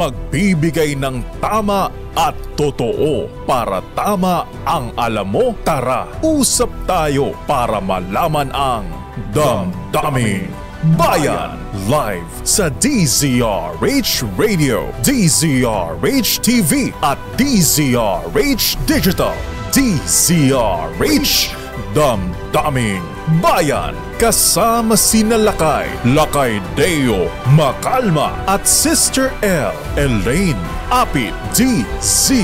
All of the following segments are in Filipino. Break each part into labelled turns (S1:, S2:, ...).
S1: magbibigay ng tama at totoo para tama ang alam mo. Tara, usap tayo para malaman ang Damdaming Bayan. Live sa DZRH Radio, DZRH TV at DZRH Digital. DZRH Damdaming Bayan. Kasama sina Lakay Deo Macalma at Sister L Elaine Apit. DZRH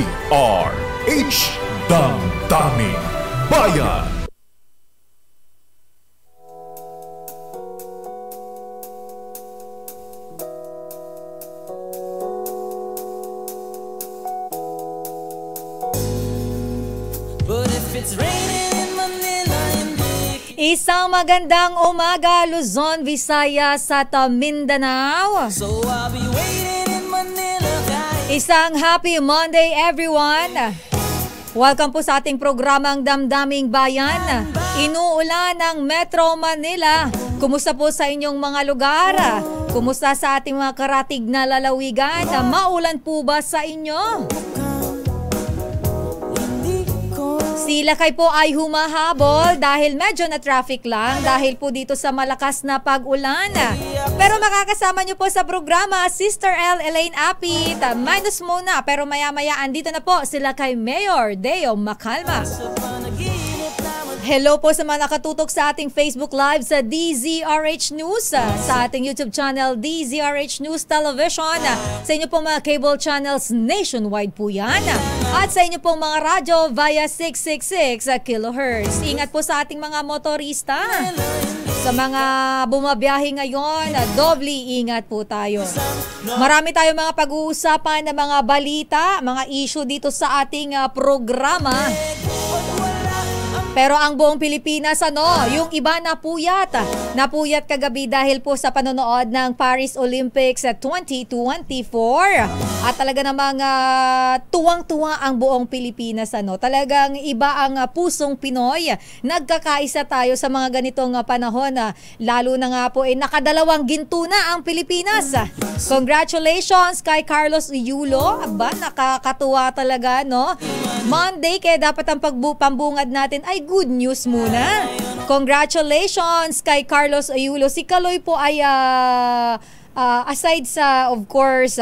S1: Damdaming Bayan.
S2: Isang magandang umaga, Luzon, Visayas at Mindanao. Isang happy Monday, everyone. Welcome po sa ating programang Damdaming Bayan. Inuulan ng Metro Manila. Kumusta po sa inyong mga lugar? Kumusta sa ating mga karatig na lalawigan? Maulan po ba sa inyo? Si Lakay po ay humahabol dahil medyo na traffic lang dahil po dito sa malakas na pag-ulan. Pero makakasama nyo po sa programa Sister L Elaine Apit. Minus muna pero maya-maya andito na po sila kay Mayor Deo Macalma. Hello po sa mga nakatutok sa ating Facebook Live sa DZRH News, sa ating YouTube channel DZRH News Television, sa inyo pong mga cable channels nationwide po yan, at sa inyo pong mga radyo via 666 kHz. Ingat po sa ating mga motorista. Sa mga bumabiyahe ngayon, doble ingat po tayo. Marami tayong mga pag-uusapan na mga balita, mga issue dito sa ating programa. Pero ang buong Pilipinas, yung iba napuyat kagabi dahil po sa panonood ng Paris Olympics 2024. At talaga namang tuwang-tuwa ang buong Pilipinas, Talagang iba ang pusong Pinoy. Nagkakaisa tayo sa mga ganitong panahon, lalo na nga po nakadalawang ginto na ang Pilipinas. Congratulations kay Carlos Yulo. Aba, nakakatuwa talaga, Monday, kaya dapat ang pambungad natin ay good news muna. Congratulations kay Carlos Ayulo. Si Kaloy po ay aside sa, of course,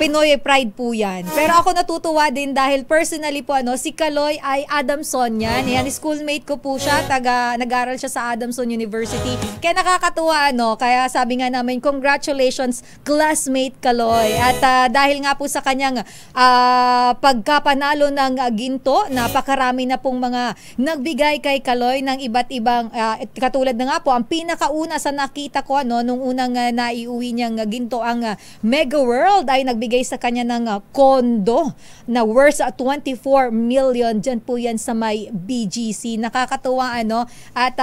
S2: Pinoy pride po yan. Pero ako natutuwa din dahil personally po, si Kaloy ay Adamson yan. Yan, schoolmate ko po siya. Nag-aral siya sa Adamson University. Kaya nakakatuwa, Kaya sabi nga namin, congratulations, classmate Kaloy. At dahil nga po sa kanyang pagkapanalo ng ginto, napakarami na pong mga nagbigay kay Kaloy ng iba't ibang, katulad na nga po, ang pinakauna sa nakita ko, nung unang naiuwi niyang ginto, ang Mega World ay nagbigay sa kanya ng kondo na worth 24 million. Diyan po yan sa may BGC. Nakakatuwa, At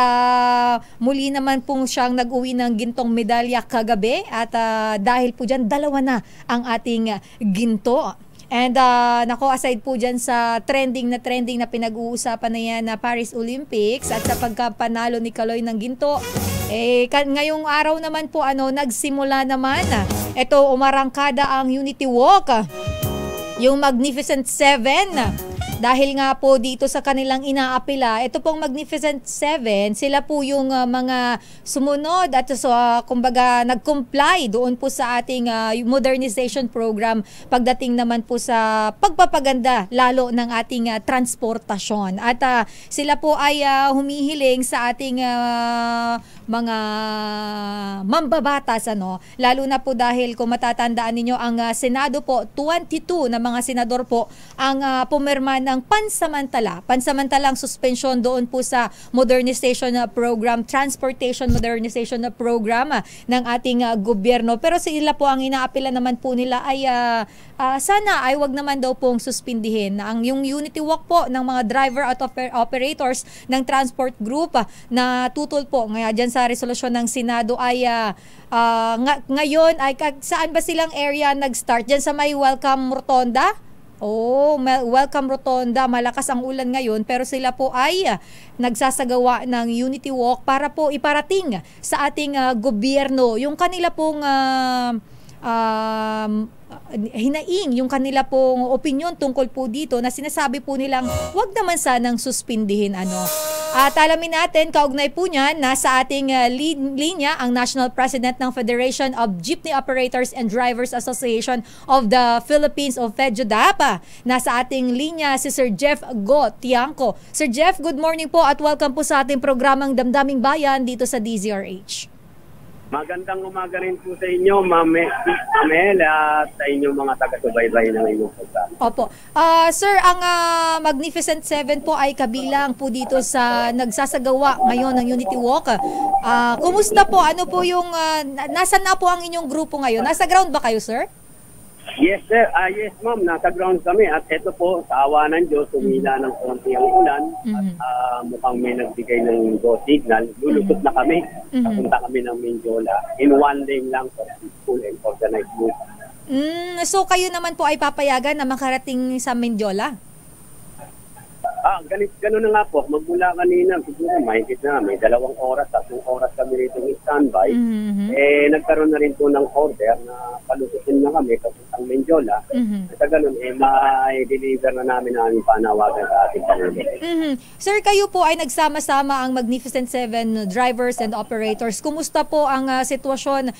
S2: muli naman pong siyang nag-uwi ng gintong medalya kagabi. At dahil po dyan, dalawa na ang ating ginto. And aside po dyan sa trending na pinag-uusapan na yan na Paris Olympics at sa pagkapanalo ni Kaloy ng ginto, ngayong araw naman po nagsimula naman. Ito, umarangkada ang Unity Walk, yung Magnificent Seven. Dahil nga po dito sa kanilang inaapila, ito pong Magnificent Seven, sila po yung mga sumunod at kumbaga nag-comply doon po sa ating modernization program pagdating naman po sa pagpapaganda lalo ng ating transportasyon. At sila po ay humihiling sa ating mga mambabatas, lalo na po dahil kung matatandaan ninyo ang Senado po, 22 na mga senador po ang pumirma ng pansamantalang suspension doon po sa modernization program, transportation modernization program ng ating gobyerno. Pero sila po ang inaapila naman po nila ay sana ay wag naman daw pong suspindihin ang yung Unity Walk po ng mga driver at operators ng transport group na tutol po dyan sa resolusyon ng Senado ay ngayon ay saan ba silang area nag-start? Dyan sa may Welcome Rotonda? Welcome Rotonda. Malakas ang ulan ngayon pero sila po ay nagsasagawa ng Unity Walk para po iparating sa ating gobyerno yung kanila pong hinaing yung kanila pong opinion tungkol po dito na sinasabi po nilang wag naman sanang suspindihin At alamin natin, kaugnay po niyan, nasa ating linya ang National President ng Federation of Jeepney Operators and Drivers Association of the Philippines o FEDJUDAP. Nasa ating linya si Sir Jeff Go Tiangco. Sir Jeff, good morning po at welcome po sa ating programang Damdaming Bayan dito sa DZRH.
S3: Magandang umaga rin po sa inyo, Ma'am Mel, at sa inyong mga taga-subaybay ng inyong programa.
S2: Opo. Sir, ang Magnificent Seven po ay kabilang po dito sa nagsasagawa ngayon ng Unity Walk. Kumusta po? Ano po yung, nasan na po ang inyong grupo ngayon? Nasa ground ba kayo, sir?
S3: Yes, sir. Yes, ma'am. Nasa ground kami. At ito po, sa awa ng Diyos, humila ng konti ang ulan. At mukhang may nagbigay ng go signal. Lulusot na kami. Papunta kami ng Mindiola. In one lane lang for peaceful and organized movement.
S2: So kayo naman po ay papayagan na makarating sa Mindiola?
S3: Ganun na nga po. Magmula kanina, siguro mahigit na. May 2 oras, 3 oras kami rito ng standby. Nagkaroon na rin po ng order na palusutin na kami papuntang Mindiola. Sa ganun, may-deliver na namin ang aming panawagan sa ating Pangulo.
S2: Sir, kayo po ay nagsama-sama ang Magnificent Seven drivers and operators. Kumusta po ang sitwasyon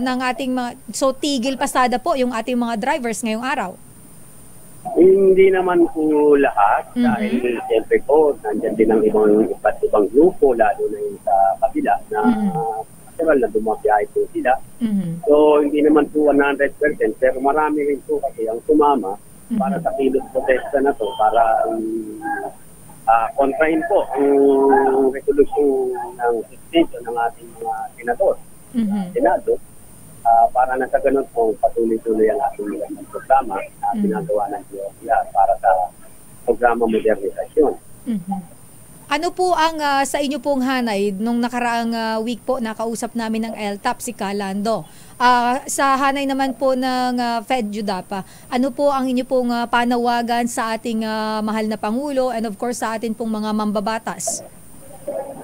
S2: ng ating mga... So, tigil pasada po yung ating mga drivers ngayong araw?
S3: Hindi naman po lahat dahil siyempre po nandiyan din ang iba't ibang grupo lalo na yung sa kabila na natural na dumabiyahe po sila. So hindi naman po 100% pero marami rin po kasi ang sumama para sa kilos protesta na to para kontrahin po ang resolusyon ng suspension ng ating mga senador. Senado. Para na sa ganun po, patuloy-tuloy ang ating programa na ginagawa ng DOTR para sa programa modernisasyon.
S2: Ano po ang sa inyo pong hanay nung nakaraang week po nakausap namin ng LTAP si Calando? Sa hanay naman po ng FEDJUDAP, ano po ang inyo pong panawagan sa ating mahal na Pangulo and of course sa atin pong mga mambabatas?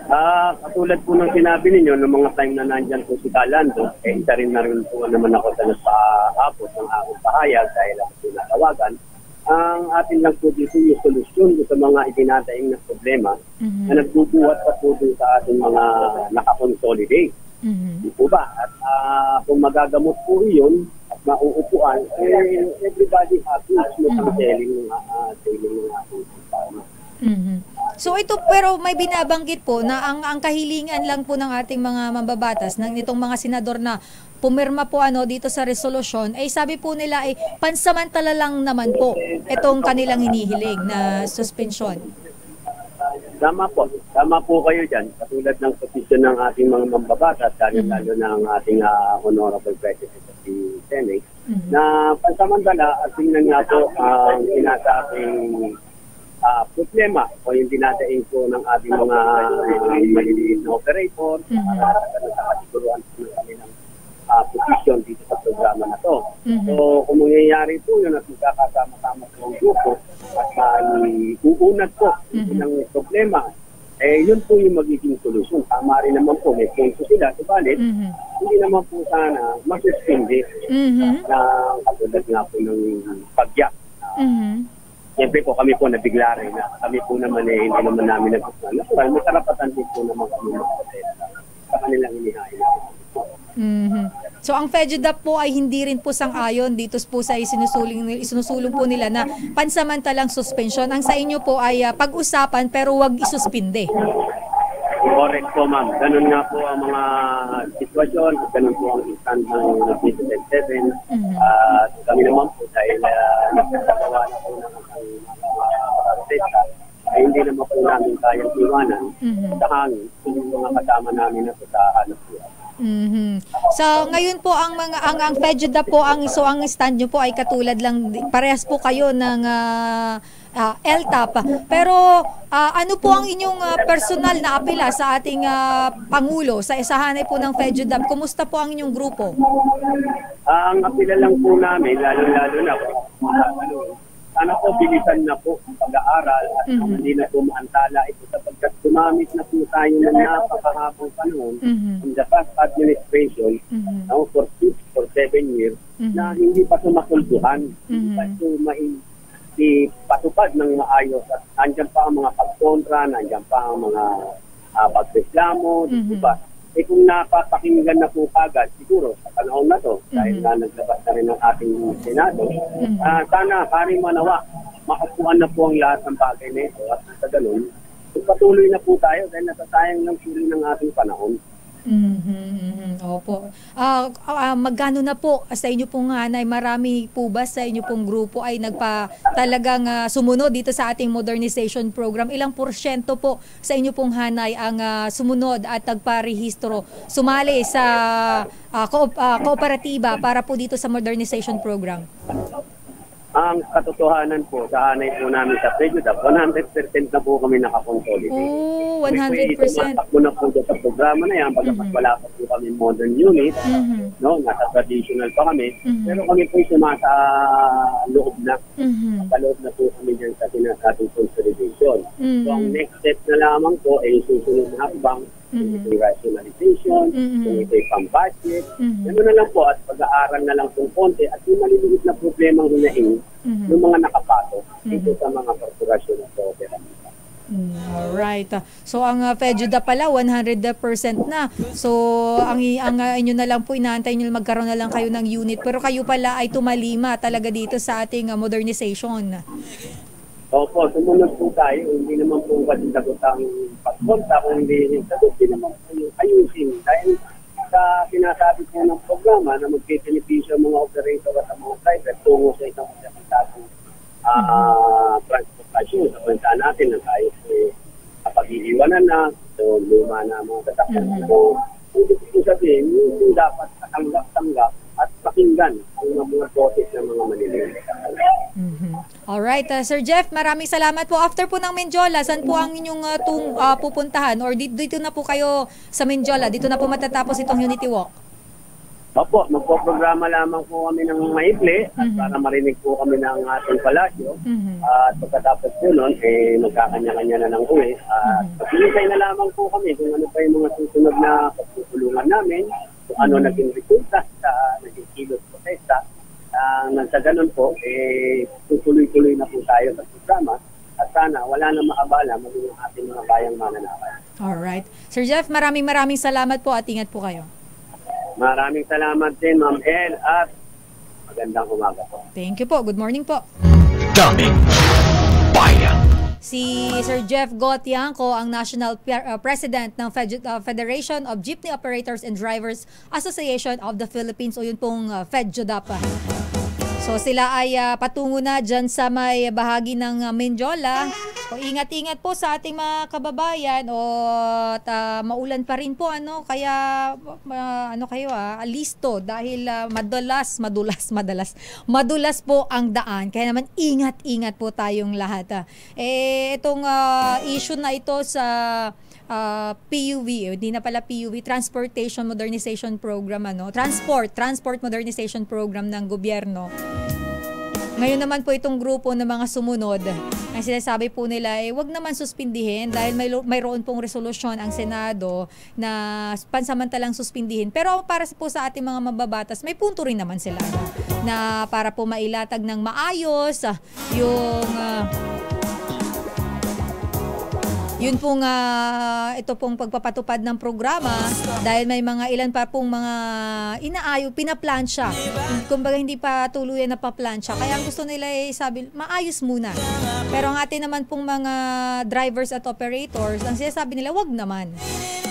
S3: Katulad po ng sinabi ninyo, ng mga time na nandyan po si Calando, isa rin na rin po naman ako sa nagpa-apos ng aking pahayag dahil ako po natawagan. Ang atin lang po dito yung solusyon sa mga itinataing na problema na nagbubuhat pa po doon sa ating mga nakakonsolidate. Di po ba? At kung magagamot po yun at mauupuan, everybody happy. Smooth ang selling ng ating programa.
S2: So ito pero may binabanggit po na ang kahilingan lang po ng ating mga mambabatas ng nitong mga senador na pumirma po dito sa resolusyon ay sabi po nila ay pansamantala lang naman po itong kanilang hinihiling na suspension.
S3: Tama po kayo dyan. Katulad ng posisyon ng ating mga mambabatas, lalo na ang ating Honorable President of the Senate, na pansamantala at tingnan nga po ang sinasabing problema o yung dinadaing po ng ating mga maliliit na operator para sa kasiguruhan po ng kanilang posisyon dito sa programa na to. So kung mangyayari po yun at magkakasama-sama po ang grupo at uuunat po ng problema, yun po yung magiging solusyon. Tama rin naman po, may punto sila. Subalit, hindi naman po sana masuspindi na katulad nga po ng pagyak. Siyempre po kami po nabigla rin na kami po naman hindi naman namin nagpunan. Natural, may karapatan din po naman kami mag-protesta sa kanilang inihain.
S2: So ang FEDJUDAP po ay hindi rin po sang-ayon dito po sa isinusulong po nila na pansamantalang suspension. Ang sa inyo po ay pag-usapan pero wag isuspinde.
S3: Correct po, ma'am. Ganun nga po ang mga sitwasyon. Ganun po ang stand ng Magnificent Seven. Kami naman po dahil nagsasagawa na po ng protesta ay hindi naman po namin kayang iwanan sa hangin yung mga kasama namin na sa hanap buhay.
S2: So ngayon po ang FEDJUDAP po ang stand nyo po ay katulad lang, parehas po kayo ng LTAP. Pero ano po ang inyong personal na apela sa ating Pangulo sa isahanay po ng FEDJUDAP? Kumusta po ang inyong grupo?
S3: Ang apela lang po namin, lalo-lalo na sana po bilisan na po ang pag-aaral at hindi na po maantala ito sapagkat gumamit na po tayo ng napakahabang panahon in the past administration for 6 or 7 years na hindi pa sumasulduhan, hindi pa ito patupad ng maayos at nandiyan pa ang mga pagkontra, nandiyan pa ang mga pagreklamo, diba? Kung napapakinggan na po kagad, siguro sa panahon na to, dahil na naglabas na rin ang ating Senado, sana pari manawa, makapuan na po ang lahat ng bagay na ito at sa ganun, patuloy na po tayo dahil natatayang ng suri ng ating panahon.
S2: Opo. Magkano na po sa inyo pong hanay? Marami po ba sa inyo pong grupo ay talagang sumunod dito sa ating modernization program? Ilang porsyento po sa inyo pong hanay ang sumunod at nagparehistro, sumali sa kooperatiba para po dito sa modernization program?
S3: Ang katotohanan po, sa hanay po namin sa PEJUDAP, 100% na po kami nakakonsolidate.
S2: Oh, 100%.
S3: Tumatakbo na po sa programa na yan, pagkakas wala pa po kami modern unit, no, nasa traditional pa kami, pero kami po sumasa loob na. Sa loob na po kami dyan sa sinasabing consolidation. So, ang next step na lamang po ay susunod na habang yung rationalization, yung ito'y pang-budget, ano na lang po at pag-aaral na lang kung konti at yung maliliit na problemang hinaing yung mga nakapato dito sa mga korporasyon at kooperatiba.
S2: Alright. So ang PEJUDA pala 100% na. So ang inyo na lang po inaantay niyo magkaroon na lang kayo ng unit pero kayo pala ay tumalima talaga dito sa ating modernization.
S3: Opo, sumunod po tayo. Hindi naman po kasi sagot ang pagpunta kung hindi sagot din naman po yung ayusin. Dahil sa sinasabi po ng programa na magpipinipisyo ang mga operator at ang mga driver tungo sa isang magkakitagong transportasyon sa kwenta natin na tayo kapag-iiwanan na, so luma na mga sasakyan. So, hindi po sabihin, yung dapat katanggap-tanggap at pakinggan ang mga boses ng mga maliliit.
S2: Alright, Sir Jeff, maraming salamat po. After po ng Menjola, saan po ang inyong pupuntahan? Or dito na po kayo sa Menjola? Dito na po matatapos itong Unity Walk?
S3: Opo, magpo-programa lamang po kami ng maikli at para marinig po kami ng ating palasyo. At pagkatapos po nun, magkakanya-kanya na ng uwi. At pagkilipay na lamang po kami kung ano pa yung mga susunod na pagtutulungan namin, kung ano naging resulta sa naging kilos protesta. Sa ganun po, tutuloy-tuloy na po tayo sa programa at sana wala na maabala maging ating mga bayang mananakay.
S2: Alright. Sir Jeff, maraming salamat po at ingat po kayo.
S3: Maraming salamat din, Ma'am El, at magandang umaga po.
S2: Thank you po. Good morning po.
S1: Daming Bayan.
S2: Si Sir Jeff Gotiangco, ang National President ng Federation of Jeepney Operators and Drivers Association of the Philippines o yun pong FEJUDAP. So sila ay patungo na dyan sa may bahagi ng Menjola. O ingat-ingat po sa ating mga kababayan maulan pa rin po kaya kayo listo dahil madulas po ang daan. Kaya naman ingat-ingat po tayong lahat. Itong issue na ito sa PUV, hindi na pala PUV, Transportation Modernization Program, Transport Modernization Program ng gobyerno. Ngayon naman po itong grupo ng mga sumunod, ang sinasabi po nila wag naman suspindihin dahil mayroon pong resolusyon ang Senado na pansamantalang suspindihin. Pero para po sa ating mga mababatas, may punto rin naman sila na para po mailatag ng maayos yun pong ito pong pagpapatupad ng programa dahil may mga ilan pa pong mga pinaplansya. Kumbaga hindi pa tuluyan na paplansya. Kaya ang gusto nila sabi, maayos muna. Pero ang atin naman pong mga drivers at operators, ang sinasabi nila, wag naman.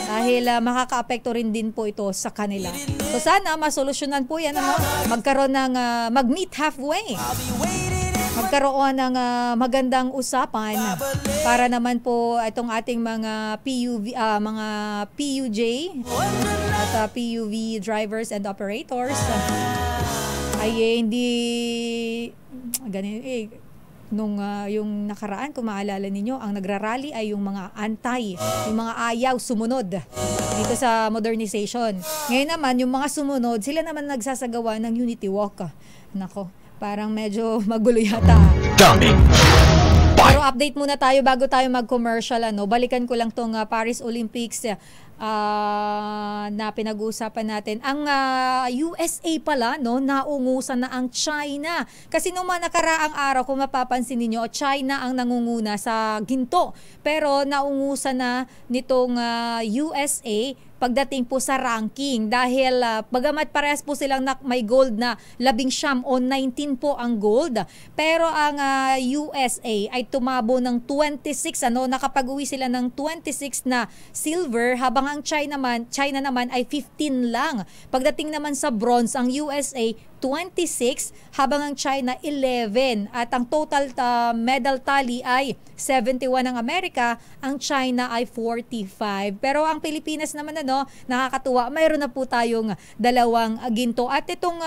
S2: Dahil makaka-apekto rin din po ito sa kanila. So sana masolusyonan po yan, magkaroon ng mag-meet halfway. Magkaroon ng magandang usapan para naman po itong ating mga mga PUJ at PUV drivers and operators ay hindi nung yung nakaraan, kung maalala ninyo, ang nagrarally ay yung mga yung mga ayaw sumunod dito sa modernization. Ngayon naman, yung mga sumunod, sila naman nagsasagawa ng Unity Walk. Nako. Parang medyo magulo yata.
S1: Daming
S2: Pero update muna tayo bago tayo mag-commercial. Balikan ko lang tong Paris Olympics na pinag-uusapan natin. Ang USA pala, naungusan na ang China. Kasi nung mga nakaraang araw, kung mapapansin niyo, China ang nangunguna sa ginto. Pero naungusan na nitong USA pagdating po sa ranking dahil bagamat parehas po silang may gold na 19 o 19 po ang gold, pero ang USA ay tumabo ng 26, nakapag-uwi sila ng 26 na silver, habang ang China naman ay 15 lang. Pagdating naman sa bronze, ang USA 26 habang ang China 11, at ang total medal tally ay 71 ang Amerika, ang China ay 45. Pero ang Pilipinas naman nakakatuwa, mayroon na po tayong 2 ginto, at itong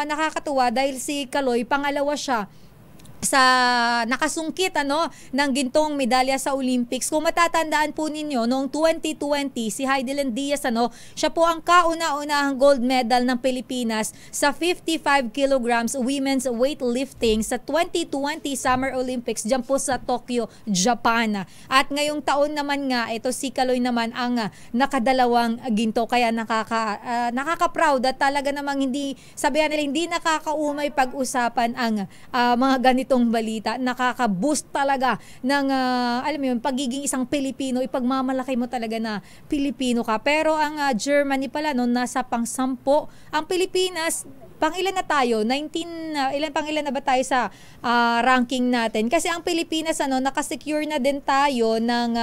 S2: nakakatuwa dahil si Kaloy pangalawa siya sa nakasungkit ng gintong medalya sa Olympics. Kung matatandaan po ninyo, noong 2020, si Heidelin Diaz, siya po ang kauna-unahang gold medal ng Pilipinas sa 55 kilograms women's weightlifting sa 2020 Summer Olympics dyan po sa Tokyo, Japan. At ngayong taon naman nga, ito si Kaloy naman ang nakadalawang ginto, kaya nakaka-proud at talaga namang sabihan nila, hindi nakakaumay pag-usapan ang mga ganito balita. Nakaka-boost talaga ng alam mo yun, pagiging isang Pilipino, ipagmamalaki mo talaga na Pilipino ka. Pero ang Germany pala nasa pang-10, ang Pilipinas pang-ilan na tayo? 19, pang-ilan na ba tayo sa ranking natin? Kasi ang Pilipinas nakasecure na din tayo ng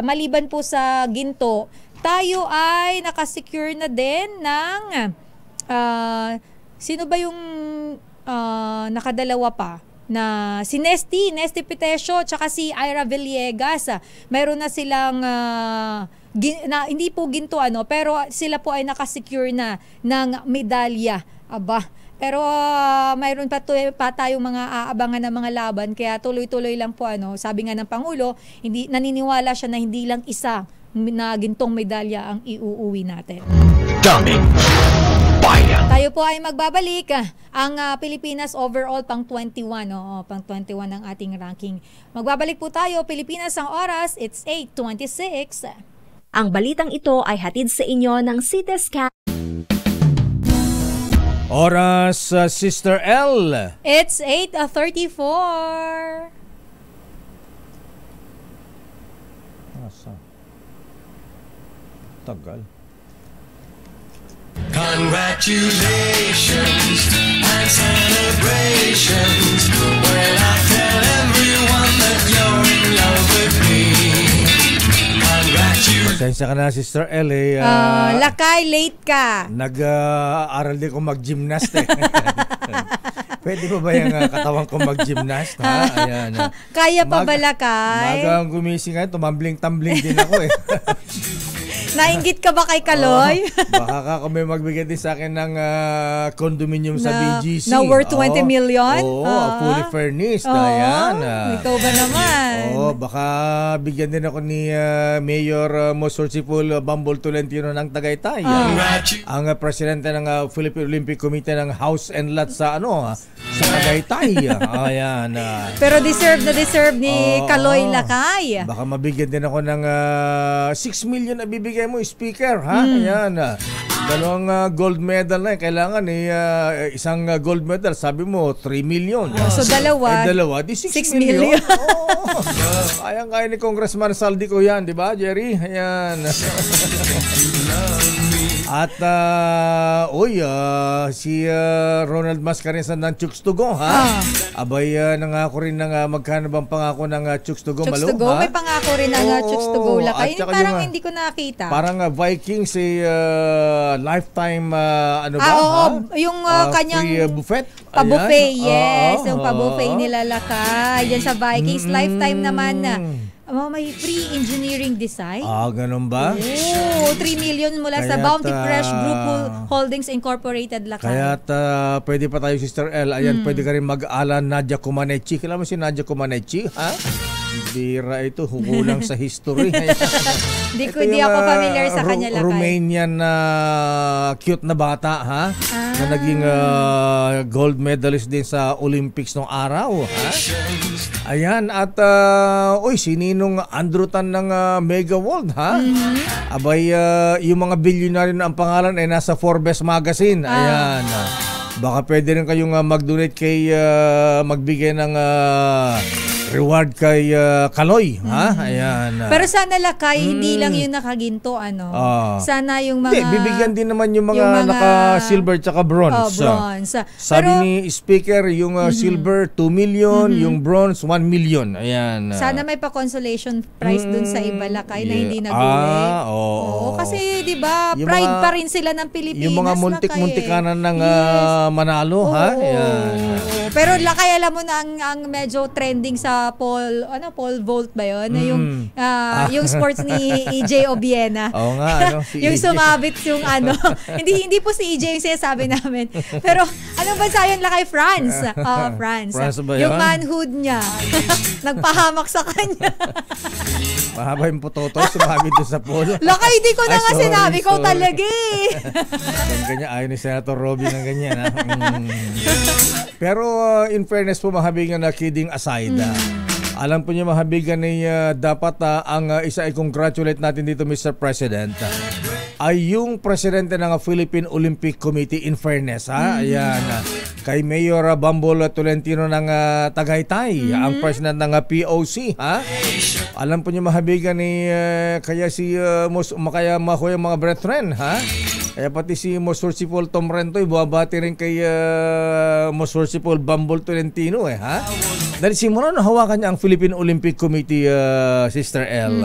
S2: maliban po sa ginto, tayo ay nakasecure na din ng sino ba yung nakadalawa pa? Na si Nesty Petesio tsaka si Ira Villegas, mayroon na silang hindi po ginto pero sila po ay nakasecure na ng medalya. Pero mayroon pa tayong mga aabangan ng mga laban, kaya tuloy-tuloy lang po sabi nga ng Pangulo, naniniwala siya na hindi lang isa na gintong medalya ang iuuwi natin.
S1: Daming bayan.
S2: Tayo po ay magbabalik. Ang Pilipinas overall pang 21, pang 21 ang ating ranking. Magbabalik po tayo. Pilipinas ang oras, it's 8:26.
S4: Ang balitang ito ay hatid sa inyo ng Cityscan.
S5: Oras, Sister L.
S2: It's 8:34.
S5: Tagal.
S6: Congratulations and celebrations when I tell everyone that you're in love with me. Congratulations.
S5: Pasensya ka na, Sister L.
S2: Lakay, late ka.
S5: Nag-aaral din ko mag-gymnast Pwede pa ba yung katawan ko mag-gymnast? Ayan.
S2: Kaya pa ba, Lakay?
S5: Magang gumising nga, tumambling-tambling din ako
S2: Nainggit ka ba kay Kaloy?
S5: Baka kami magbigay din sa akin ng condominium sa BGC.
S2: Na worth 20 million?
S5: Fully furnished. Ayan.
S2: Ikaw ba naman?
S5: Baka bigyan din ako ni Mayor Mosorcipul Bambol Tolentino ng Tagaytay. Ang presidente ng Philippine Olympic Committee ng House and Lot sa Tagaytay. Ayan.
S2: Pero deserve ni Kaloy Lakay.
S5: Baka mabigyan din ako ng 6 million na bibigay mo, speaker, Ayan. 2 gold medal na kailangan isang gold medal, sabi mo 3 million.
S2: So dalawa
S5: di 6 million. Kaya ni Congressman Saldi ko yan, di ba, Jerry? Ayan. At si Ronald Mascarenhas ng Chooks to Go, Abay, nangako rin ng magkano bang pangako ng Chooks to Go,
S2: Chooks to Go? May pangako rin ng Chooks to Go, Lakay. Parang hindi ko nakita.
S5: Parang Vikings, lifetime,
S2: yung kanyang
S5: free buffet.
S2: Pa-buffet, yes. Yung pa-buffet nila, Lakay. Yan sa Vikings. Lifetime naman na. May free engineering design.
S5: Ganun ba?
S2: 3 million mula sa Bounty Fresh Group Holdings Incorporated, Lakay.
S5: Kaya't pwede pa tayo, Sister L. Ayan, pwede ka rin mag-ala Nadia Comaneci. Kilala mo si Nadia Comaneci, Bira ito, hukulang sa history.
S2: Di
S5: Ito yung,
S2: ako familiar sa kanya, Lakay.
S5: Romanian na cute na bata, ha? Na naging gold medalist din sa Olympics nung araw, ha? Ayan, at si Ninong Andrew Tan ng Mega World, ha? Abay, yung mga billionaire na ang pangalan ay nasa Forbes magazine. Ayan. Baka pwede rin kayong mag-donate kay magbigay ng reward kay Kaloy, ha? Ayan.
S2: Pero sana, Lakay, hindi lang yung nakaginto, ano? Sana yung mga...
S5: Hindi, bibigyan din naman yung mga naka-silver tsaka bronze.
S2: Bronze.
S5: Sabi
S2: Pero,
S5: ni Speaker, yung silver 2 million, yung bronze 1 million. Ayan.
S2: Sana may pa-consolation prize dun sa iba, Lakay, na hindi nag-uwi. Oo, kasi, di ba, pride pa rin sila ng Pilipinas.
S5: Yung mga muntik-muntikanan ng manalo, ha? Ayan.
S2: Pero, Lakay, alam mo na ang medyo trending sa pole vault ba yun? Yung sports ni EJ Obiena.
S5: Oo nga, ano? Si
S2: yung
S5: EJ.
S2: sumabit yung ano. hindi po si EJ yung sinasabi namin. Pero anong bansa yun, Lakay? France. France.
S5: France ba yun?
S2: Yung manhood niya. Nagpahamak sa kanya.
S5: Mahaba yung pototo, sumabit doon sa pole.
S2: Lakay, hindi ko na nga sinabi ko talaga eh.
S5: Ganyan, ayaw ni Senator Robby ng ganyan, ha? Pero in fairness po, mahabigan na kidding aside, alam po niyo mahabigan dapat ang isa ay congratulate natin dito, Mr. President, ay yung presidente ng Philippine Olympic Committee, in fairness, ha? Ayan, kay Mayor Bambol Tolentino ng Tagaytay, ang president ng POC, ha? Alam po niyo mahabigan kaya si kaya makoy mga brethren, ha? Kaya pati si Most Worshipful Tom Rentoy, buwabati rin kay Most Worshipful Bambol Tolentino, ha? Dahil simula na hawakan niya ang Philippine Olympic Committee, Sister L.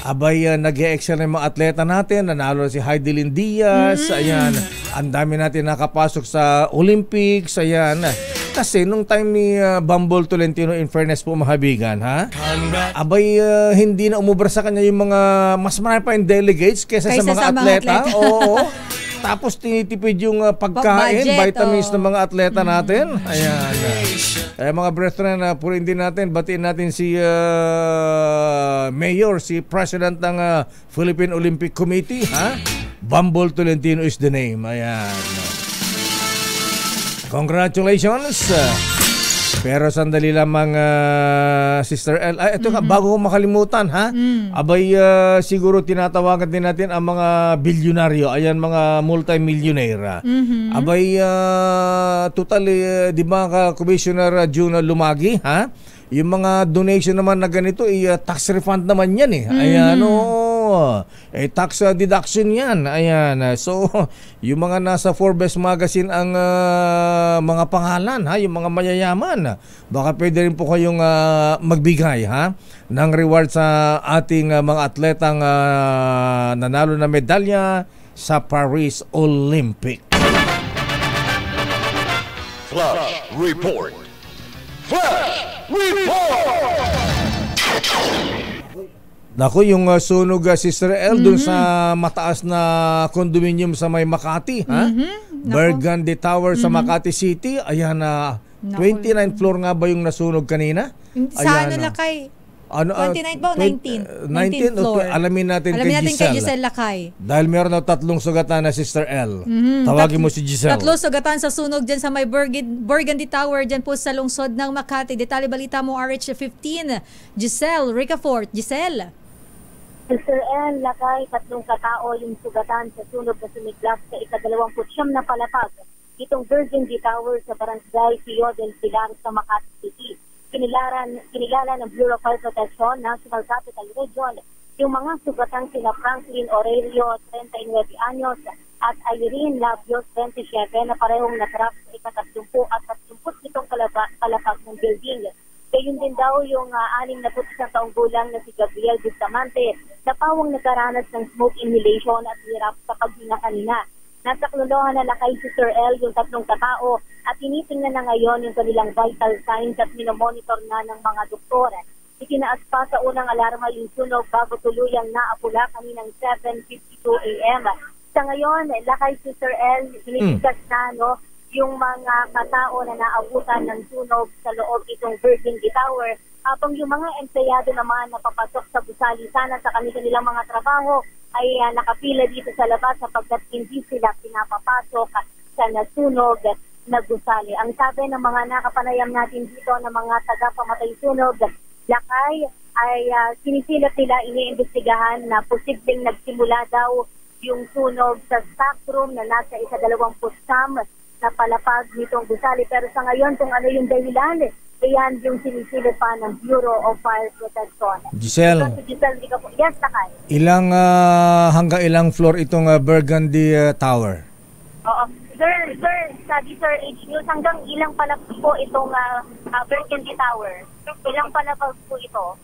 S5: Abay, nag-e-excel ng mga atleta natin. Nanalo si Heidelin Diaz. Ayan, ang dami natin nakapasok sa Olympics. Ayan. Kasi nung time ni Bambol Tolentino, in fairness po, mahabigan, ha? Abay, hindi na umubra sa kanya yung mga mas marami pa yung delegates kaysa sa mga atleta. Oo. Tapos tinitipid yung pagkain, vitamins ng mga atleta natin. Ayan. Mga brethren, purihin din natin, batiin natin si Mayor, si President ng Philippine Olympic Committee, ha? Bambol Tolentino is the name. Ayan. Congratulations. Pero sandali lamang, Sister L. Ito nga, bago ko makalimutan, ha? Abay, siguro tinatawagan din natin ang mga bilyonaryo. Ayan, mga multi-millionaire. Abay, totally, di ba, Commissioner June Lumagi, ha? Yung mga donation naman na ganito, tax refund naman yan, eh. Ayan, tax deduction yan. Ayan. So, yung mga nasa Forbes magazine ang mga pangalan, ha, yung mga mayayaman, baka pwede rin po kayong magbigay, ha, ng reward sa ating mga atletang nanalo na medalya sa Paris Olympic.
S1: Flash Report. Flash Report!
S5: Naku, yung sunog, Sister L, dun sa mataas na condominium sa may Makati, ha? Burgundy Tower sa Makati City. Ayan, 29th floor nga ba yung nasunog kanina?
S2: Sa ano, Lakay? 29 ba o 19? 19th floor.
S5: Alamin natin kay
S2: Giselle Lakay.
S5: Dahil meron na 3 sugatan na, Sister L. Tawagin mo si Giselle.
S2: 3 sugatan sa sunog dyan sa may Burgundy Tower dyan po sa lungsod ng Makati. Detalye balita mo, RH15. Giselle Ricafort. Giselle.
S7: Sister L, Lakay, 3 katao yung sugatan sa sunog na sumiglap sa ika-29 na palapag. Itong Burgundy Tower sa Barangay Pio del Pilar sa Makati City. Kinilala ng Bureau of Fire Protection, National Capital Region, yung mga sugatang sina Franklin Aurelio, 39 anyos, at Irene Labios, 27, na parehong natrap sa ika-30 at 37 palapag ng building. Gayun din daw yung 61 taong gulang na si Gabriel Bustamante, na pawang nagkaranas ng smoke inhalation at hirap sa paghinga kanina. Nasa klolohan na Lakay, Sister L, yung 3 katao at tinitingnan na ngayon yung kanilang vital signs at minomonitor na ng mga doktor. Itinaas pa sa unang alarma yung sunog bago tuluyang naapula kaninang 7:52 a.m. Sa ngayon, Lakay, Sister L, hinisigas na yung mga katao na naabutan ng sunog sa loob itong Virgin Tower. Habang yung mga empleyado naman na papasok sa gusali sana sa kanilang mga trabaho ay nakapila dito sa labas sapagkat hindi sila pinapapasok sa nasunog na gusali. Ang sabi ng mga nakapanayam natin dito ng mga taga-pamatay sunog, lakay ay sinisilip nila, iniimbestigahan na posibleng nagsimula daw yung sunog sa stockroom na nasa 129 na palapag nitong gusali. Pero sa ngayon, kung ano yung dahilan, ayan yung sinisilip pa ng Bureau of Fire Protection.
S5: Giselle,
S7: Yes, Takay.
S5: hanggang ilang floor itong Burgundy Tower?
S7: Oo. Sir, sabi Sir H. News, hanggang ilang palapag po itong Burgundy Tower? Ilang palapag po ito?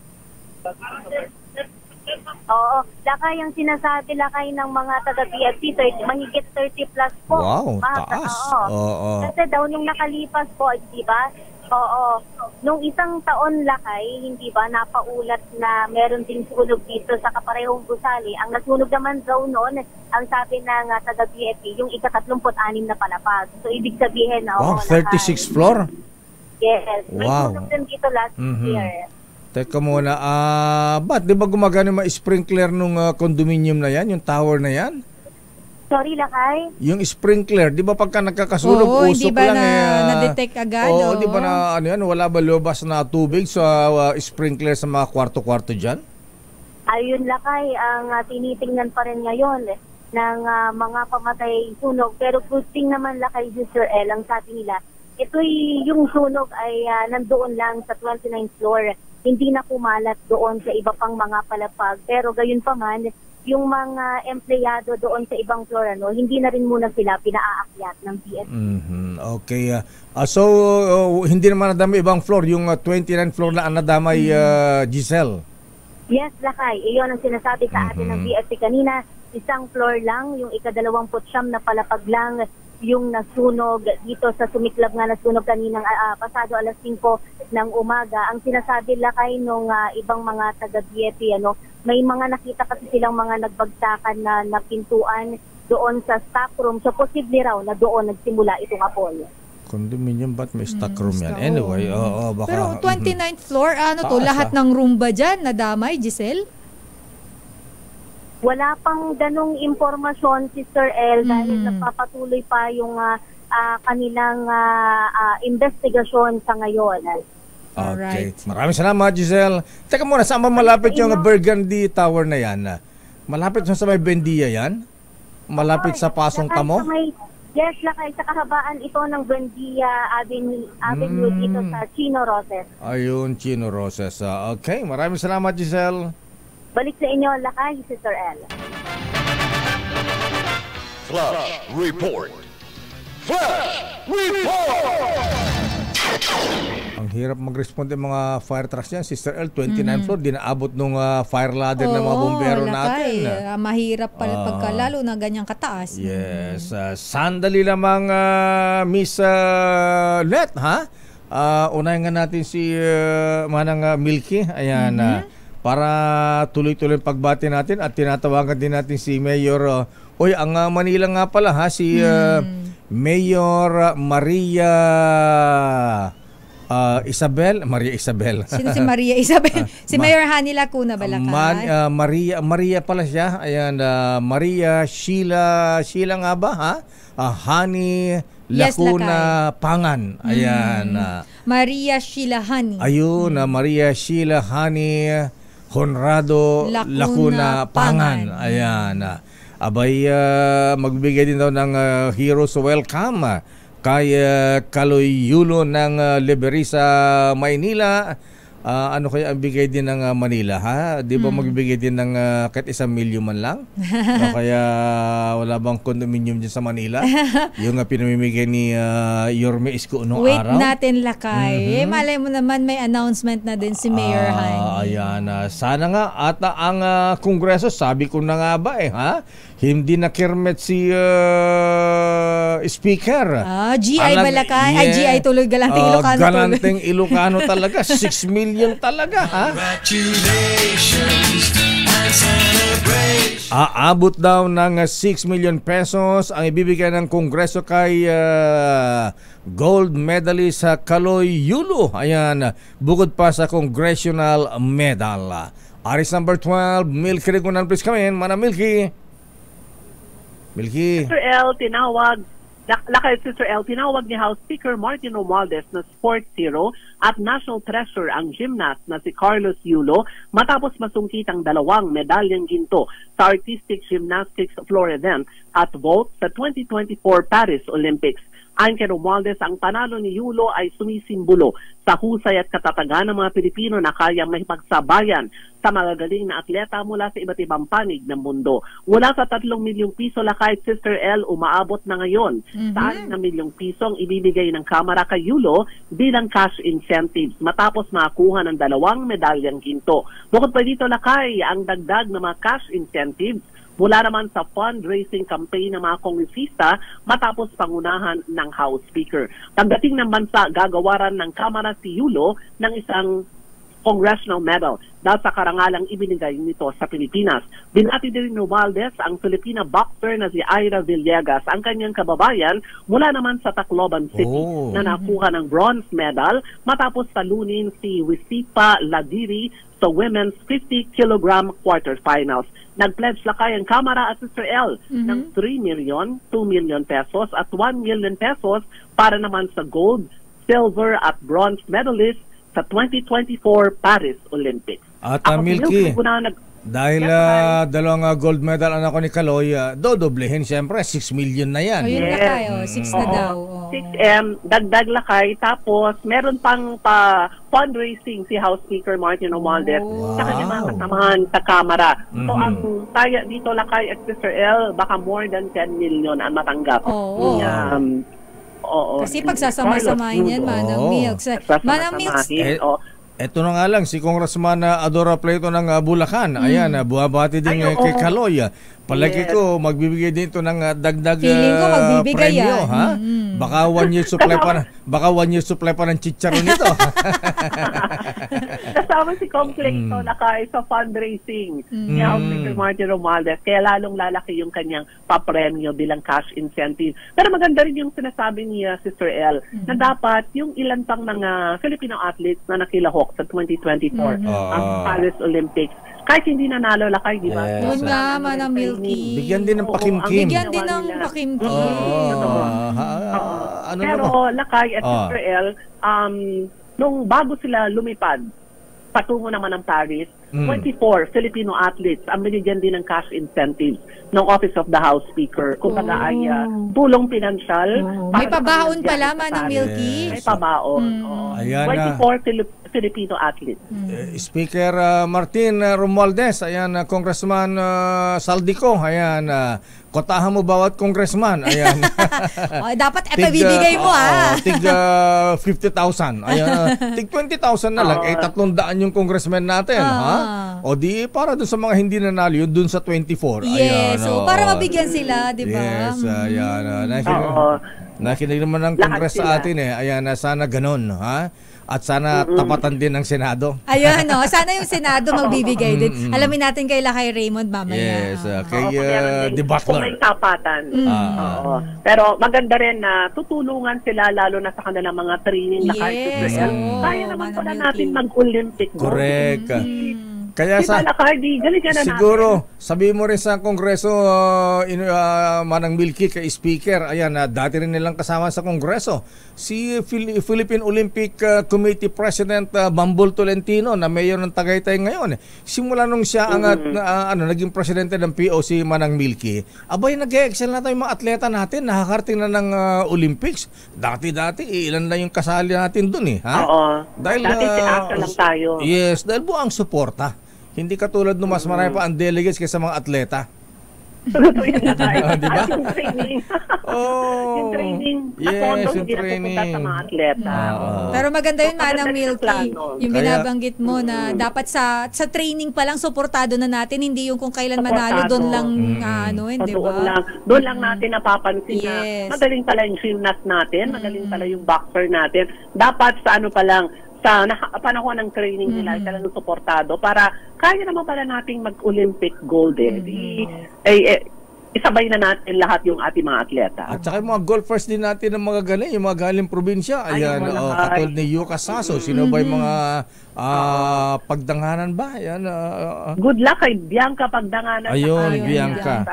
S7: Oo. Lakay ang sinasabi, lakay ng mga taga-BFC, mahigit 30 plus po.
S5: Wow, taas. Oo.
S7: Kasi daw nung nakalipas po, di ba? Oo. Nung isang taon lakay, hindi ba, napaulat na meron ding sunog dito sa kaparehong gusali. Ang nasunog naman daw noon, ang sabi ng taga-BFC, yung 36 na palapag. So, ibig sabihin,
S5: Wow, 36 floor?
S7: Yes. May
S5: Wow.
S7: sunog din dito last year.
S5: Teka muna, ba't di ba gumagana yung mga sprinkler nung condominium na yan, yung tower na yan?
S7: Sorry, lakay?
S5: Yung sprinkler, di ba pagka nagkakasunog,
S2: hindi
S5: usok
S2: ba
S5: lang
S2: na-detect agad?
S5: Oo, di ba na ano yan, wala ba lobas na tubig sa sprinkler sa mga kwarto-kwarto dyan?
S7: Ayun, lakay, ang tinitingnan pa rin ngayon ng mga pamatay sunog. Pero good thing naman, lakay, Sir El, ang sabi nila, yung sunog ay nandoon lang sa 29th floor. Hindi na kumalat doon sa iba pang mga palapag. Pero gayon pa man, yung mga empleyado doon sa ibang floor, hindi na rin muna sila pinaakyat ng BFC.
S5: Okay. So, hindi naman nadamay ibang floor, yung 29th floor na nadamay, Giselle?
S7: Yes, lakay. Iyon ang sinasabi sa atin ng BFC kanina. Isang floor lang, yung 29 na palapag lang yung nasunog dito sa sumiklab nga nasunog kaninang pasado alas 5 ng umaga. Ang sinasabi lakay nung ibang mga taga-BFP, may mga nakita kasi silang mga nagbagsakan na pintuan doon sa stockroom. So posible raw na doon nagsimula itong apol.
S5: Condominium, ba't may stockroom yan? Anyway, baka...
S2: Pero 29th floor, lahat ng room ba dyan nadamay, Giselle?
S7: Wala pang ganong impormasyon si Sir El dahil napapatuloy pa yung kanilang investigasyon sa ngayon.
S5: Okay.
S2: Alright.
S5: Maraming salamat, Giselle. Teka muna, saan ba malapit yung Burgundy Tower na yan? Malapit sa may Bendia yan? Malapit sa Pasong Tamo?
S7: Yes, lakay sa kahabaan ito ng Buendia Avenue dito sa Chino Roses.
S5: Ayun, Chino Roses. Okay, maraming salamat, Giselle.
S7: Balik sa inyo, lakay, si Sir El.
S1: Flash Report. Flash Report!
S5: Ang hirap mag-respond ng mga fire trucks yan. Sister L, 29 floor, dinaabot nung fire ladder ng mga bumbero natin.
S2: Mahirap pala pagka lalo na ganyang kataas.
S5: Yes. Sandali lamang, Miss Let, ha? Unahin nga natin si Manang Milky. Ayan, para tuloy-tuloy pagbati natin at tinatawagan din natin si Mayor ang Manila nga pala si Mayor Maria Isabel.
S2: Sino si Maria Isabel? Si Mayor Hani Lacuna Balakay.
S5: Maria pala siya. Ayan, Maria Sheila nga ba, ha? Hani Lacuna Pangan. Ayan.
S2: Maria Sheila Hani.
S5: Ayun, Maria Sheila Hani Conrado Lacuna Pangan. Ayan. Abay, magbibigay din daw ng Heroes Welcome kay Kaloy Yulo ng Liberisa, Maynila. Ano kaya ang bigay din ng Manila, ha? Di ba magbibigay din ng kahit 1 milyon man lang? O kaya wala bang condominium dyan sa Manila? Yung pinamimigay ni Yorme Isko noong
S2: Wait
S5: araw.
S2: natin, lakay. Malay mo naman may announcement na din si Mayor Hani.
S5: Ayan, sana nga ata ang Kongreso, sabi ko na nga ba ha? Hindi nakirmet si Speaker.
S2: GI Balakay. Ay, GI tuloy. Galanteng Ilocano tuloy.
S5: Galanteng Ilocano talaga. 6 million talaga, ha?
S6: Congratulations and
S5: Aabot daw ng 6 million pesos ang ibibigay ng Kongreso kay gold medalist sa Kaloy Yulo. Ayan, bukod pa sa congressional medal. Aris number 12, Milky Rigunan, please come in. Mana Milky.
S8: Sister L, tinawag ni House Speaker Martin Romualdez na sports hero at national treasure ang gymnast na si Carlos Yulo matapos masungkit ang 2 medalyang ginto sa artistic gymnastics floor event at vault sa 2024 Paris Olympics. Ayon kay Romualdez, ang panalo ni Yulo ay sumisimbolo sa husay at katatagan ng mga Pilipino na kayang makipagsabayan sa magagaling na atleta mula sa iba't ibang panig ng mundo. Mula sa 3 milyong piso lakay, Sister L, umaabot na ngayon sa 6 na milyong piso ang ibibigay ng Kamara kay Yulo bilang cash incentives matapos makakuha ng 2 medalyang ginto. Bukod pa dito lakay, ang dagdag na mga cash incentives mula naman sa fundraising campaign ng mga kongresista matapos pangunahan ng House Speaker. Pagdating ng bansa, gagawaran ng Kamara si Yulo ng isang congressional medal dahil sa karangalang ibinigay nito sa Pilipinas. Binati din ni Romualdez ang Filipina boxer na si Ira Villegas, ang kanyang kababayan mula naman sa Tacloban City na nakuha ng bronze medal matapos talunin si Wisipa Ladiri sa women's 50 kilogram quarterfinals. Nag-pledge lakay ang Kamara at Sister L ng 3 million, 2 million pesos at 1 million pesos para naman sa gold, silver at bronze medalist sa 2024 Paris Olympics.
S5: At Milky, dahil dalawang gold medal ang ako ni Kaloy, dodoblehin siyempre, 6 million na yan.
S2: Yun na tayo, 6 na daw.
S8: 6M, dagdag lakay, tapos meron pang fundraising si House Speaker Martin Romualdez sa kanyang mga kasamahan sa Kamara. So ang taya dito lakay at Sister L, baka more than 10 million ang matanggap.
S2: Kasi pagsasama-samahin yan, Manang Milks. Manang Milks,
S5: eto na nga lang, si Congressman Adora Pleito ng Bulacan. Ayan, buhabati din kay Kaloy. Palagi ko, magbibigay din ito ng dagdag premyo. Ha? Baka 1 year supply pa ng chicharon nito.
S8: Kasama si Completo lakay sa fundraising ni House Speaker Martin Romualdez. Kaya lalong lalaki yung kanyang papremyo bilang cash incentive. Pero maganda rin yung sinasabi ni Sister L na dapat yung ilan pang mga Filipino athletes na nakilahok sa 2024 ang Paris Olympics, kahit hindi nanalo lakay, di ba?
S2: Yun nga, Manang Milky.
S5: Bigyan din ng pakimkim.
S2: Bigyan din ng pakimkim.
S8: Pero lakay at Sister L, nung bago sila lumipad patungo naman ng Paris, 24 Filipino athletes ang binigyan din ng cash incentives ng Office of the House Speaker. Kung baga ay tulong pinansyal.
S2: May pabaon pala, Manang Milky.
S8: May pabaon. 24 Filipino athletes.
S5: Speaker Martin Romualdez, ayan, Congressman Saldico, ayan, kotahan mo bawat congressman, ayan.
S2: Dapat ipabibigay mo,
S5: tig 50,000, ayan, tig 20,000 na lang, 300 yung congressman natin, ha? O di, para dun sa mga hindi nanalo, yun dun sa 24.
S2: Yes, so para mabigyan sila, di ba?
S5: Yes, ayan. Nakinig naman ng Congress sa atin, ayan, sana ganun, ha? At sana tapatan din ng Senado.
S2: Ayun, sana yung Senado magbibigay din. Alamin natin kay Lakay Raymond mamaya.
S5: Yes, kay The Butler.
S8: Kung may tapatan. Pero maganda rin na tutulungan sila lalo na sa kanilang mga training na kahit kaya naman pala natin mag-Olympic.
S5: Correct. Kaya siguro sabi mo rin sa Kongreso, Manang Milky, kay Speaker, ayan, dati rin nilang kasama sa Kongreso si Philippine Olympic Committee President Bambol Tolentino na mayor ng Tagaytay ngayon. Simula nung siya ang naging presidente ng POC, Manang Milky, abay nag-excel na tayo mga atleta natin, nakakarating na ng Olympics. Dati ilan na yung kasali natin dun ha?
S8: Dahil dati si lang tayo.
S5: Yes, dahil buang suporta. Hindi katulad nung mas marami pa ang delegates kaysa mga atleta. Diba?
S8: Yung training. Yung training.
S5: Yes, yung training.
S8: Sa mga atleta.
S2: Pero maganda yun, Manang Milky. Yung binabanggit mo na dapat sa training pa lang suportado na natin, hindi yung kung kailan manalo doon lang di ba?
S8: Doon lang natin napapansin na magaling pala yung gymnast natin, magaling pala yung boxer natin. Dapat sa pa lang, sa panahon ng training nila, talagang suportado para kaya naman pala nating mag-Olympic gold isabay na natin lahat yung ating mga atleta.
S5: At saka yung mga golfers din natin ng mga galing, yung mga galing probinsya. Ayan, katulad ni Yuka Saso. Sino ba yung mga pagdanganan ba? Ayan,
S8: good luck kay Bianca Pagdanganan.
S5: Ayun, Bianca.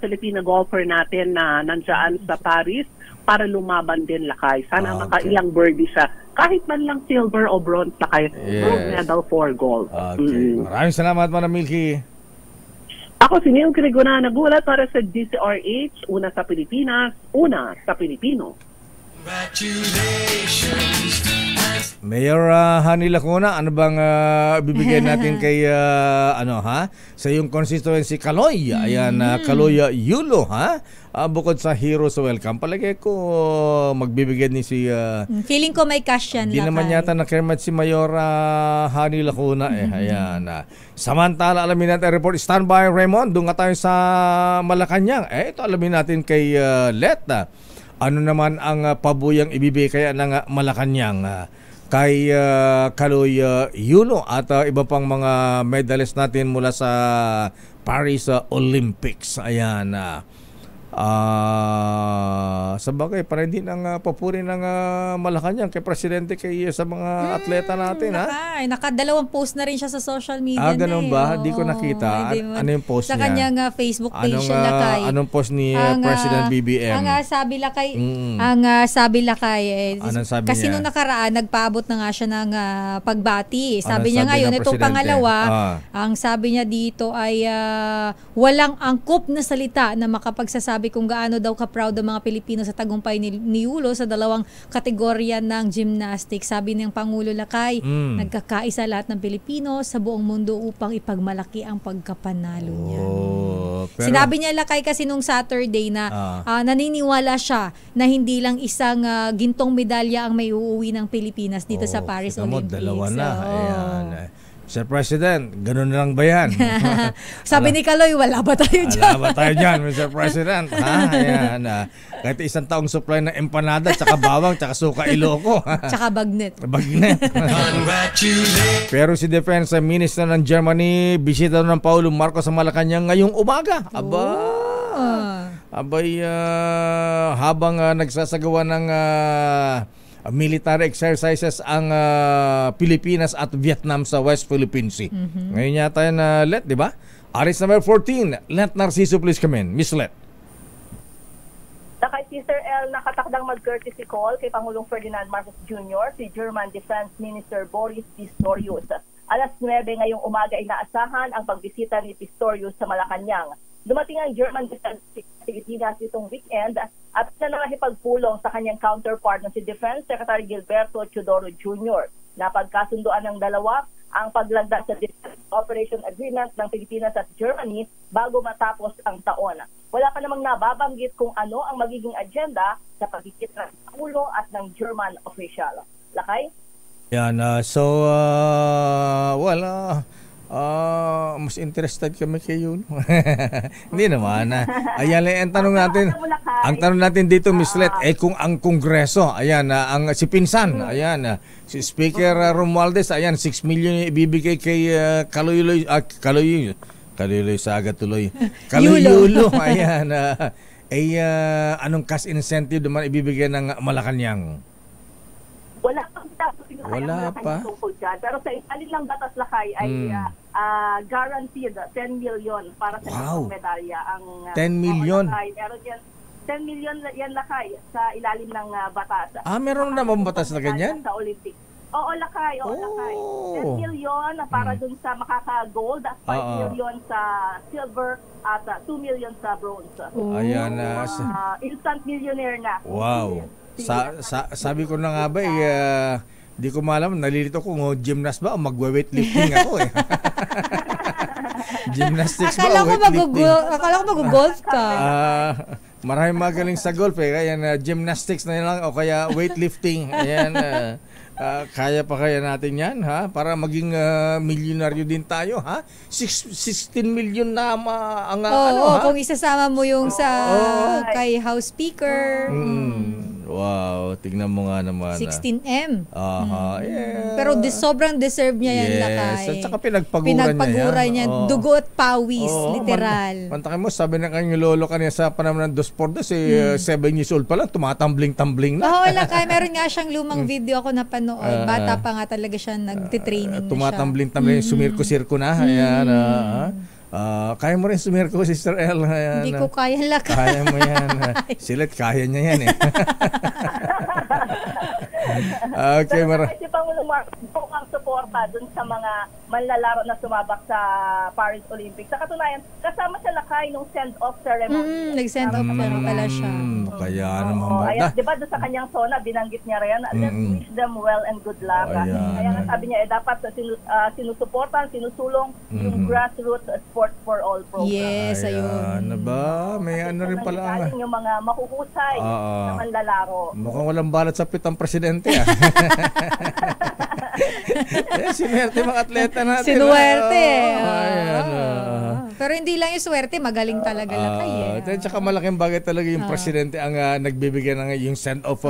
S8: Filipina golfer natin na nandiyan sa Paris para lumaban din, Lakay. Sana makailang birdie siya. Kahit man lang silver o bronze, Lakay. Gold medal for gold.
S5: Okay. Maraming salamat, Manang Milky.
S8: Ako si Neil Grigona, nagulat para sa DCRH, una sa Pilipinas, una sa Pilipino.
S5: Mayor Hani Lacuna, ano bang bibigay natin kay sa iyong constituency Kaloy? Ayan, Kaloy Yulo, ha? Bukod sa Heroes Welcome, palagay ko magbibigay ni si
S2: feeling ko may cash yan.
S5: Hindi naman yata nakirmat si Mayor Hani Lacuna ayan. Samantala, alamin natin ang report. Standby, Raymond. Doon nga tayo sa Malacanang. Ito alamin natin kay Let. Ano naman ang pabuyang ibibigay kaya ng Malacanang kay Kaloy Yulo at iba pang mga medalist natin mula sa Paris Olympics. Ayan. Sa bagay, para hindi nang papuri ng Malacanang kay Presidente kay sa mga atleta natin.
S2: Nakadalawang post na rin siya sa social media.
S5: Ganun ba? Di ko nakita. Ano yung post
S2: sa
S5: niya?
S2: Sa kanyang Facebook page siya, Lakay.
S5: Anong post ni President BBM?
S2: Ang sabi Lakay,
S5: anong sabi
S2: kasi
S5: niya?
S2: nung nakaraan, nagpaabot na nga siya ng pagbati. Sabi niya ngayon, itong pangalawa, ang sabi niya dito ay walang angkop na salita na makapagsasabi kung gaano daw ka-proud ang mga Pilipino sa tagumpay ni Yulo sa dalawang kategorya ng gymnastics. Sabi ng Pangulo Lakay, nagkakaisa lahat ng Pilipino sa buong mundo upang ipagmalaki ang pagkapanalo niya.
S5: Pero,
S2: sinabi niya Lakay kasi nung Saturday na naniniwala siya na hindi lang isang gintong medalya ang may uuwi ng Pilipinas dito sa Paris Olympics.
S5: Dalawa na. Ayan. Sir President, ganun lang ba yan?
S2: Sabi ni Kaloy, wala ba tayo dyan?
S5: Wala ba tayo dyan, Mr. President? Ayan. Kahit isang taong supply ng empanada, tsaka bawang, tsaka suka Ilocos.
S2: Tsaka bagnet.
S5: Pero si Defense Minister ng Germany, bisita ng Paulo Marcos sa Malacanang ngayong umaga. Abay, habang nagsasagawa ng military exercises ang Pilipinas at Vietnam sa West Philippine Sea. Ngayon yata yan, Let, di ba? Aris number 14, Let Narciso, please come in. Miss Let.
S9: Kay Sister L, nakatakdang mag-courtesy call kay Pangulong Ferdinand Marcos Jr., si German Defense Minister Boris Pistorius. Alas 9 ngayong umaga inaasahan ang pagbisita ni Pistorius sa Malacanang. Dumating ang German Defense Pilipinas itong weekend at nakahipagpulong sa kanyang counterpart na si Defense Secretary Gilberto Teodoro Jr. Napagkasunduan ng dalawa ang paglagda sa Defense Operation Agreement ng Pilipinas at Germany bago matapos ang taon. Wala pa namang nababanggit kung ano ang magiging agenda sa pagkikit ng Pangulo at ng German official. Lakay?
S5: Yan, mas interested kami kay Yulo. Hindi naman. Ayan, ang tanong natin dito, Miss Let, kung ang Kongreso, ayan, ang si Pinsan, ayan, si Speaker Romualdez, ayan, 6 million ibibigay kay Kaloy sa agad tuloy. Kaloy Yulo, ayan, anong cash incentive naman ibibigay ng Malacanang?
S9: Wala pa. Pero sa ilalim ng batas Lakay ay guaranteed 10 million para sa isang medalya. Ang
S5: 10 million?
S9: Meron yan, 10 million yan Lakay sa ilalim ng batas.
S5: Meron naman batas na ganyan?
S9: Sa Olympics. Oo, Lakay. 10 million para dun sa makaka-gold at 5 million sa silver at 2 million sa bronze.
S5: Ayan.
S9: Instant millionaire na.
S5: Wow. Sabi ko na nga ba, di ko malam, nalilito ko gymnast ba o magwe-weightlifting ako Gymnastics ba o weightlifting?
S2: Akala ko mag-golf ka.
S5: Maraming magaling sa golf kaya gymnastics na lang o kaya weightlifting. Ayan, kaya pa kaya natin yan, ha? Para maging milyonaryo din tayo, ha? 16 million na ang
S2: kung isasama mo yung sa kay House Speaker.
S5: Wow, tignan mo nga naman.
S2: 16M.
S5: Aha, yeah.
S2: Pero sobrang deserve niya yan, Lakay.
S5: At saka pinagpaguran niya yan.
S2: Dugo at pawis, literal.
S5: Mantakin mo, sabi na kanyang lolo kanina sa panahon ng 2 7 years old pa lang, tumatambling-tambling na.
S2: Oo, Lakay. Meron nga siyang lumang video ako napanood. Bata pa nga talaga siya, nagtitraining na siya.
S5: Tumatambling-tambling, sumirko-sirko na. Ayan, kaya mo rin sumirko, Sister El. Ayan,
S2: hindi ko kaya, Lakay.
S5: Kaya mo yan. Silet, kaya niya yan eh. Okay,
S9: si Pangulong Marcos ang suporta dun sa mga manlalaro na sumabak sa Paris Olympics. Sa katunayan, kasama siya, Lakay nung send-off ceremony.
S2: Nag-send off pala siya.
S5: Kaya naman ba?
S9: Ayan, di ba doon sa kanyang zona, binanggit niya rin, let's wish them well and good luck. Kaya nga sabi niya, dapat sinusuportan, sinusulong yung grassroots sports for all program.
S2: Yes, ayun.
S5: Ano ba? May ano rin pala.
S9: Yung mga mahuhusay na manlalaro.
S5: Mukhang walang balat sa pitang presidente sinuwerte mga atleta natin.
S2: Sinuwerte. Pero hindi lang yung swerte, magaling talaga, Lakay.
S5: Tsaka malaking bagay talaga yung presidente ang nagbibigay ng yung send-off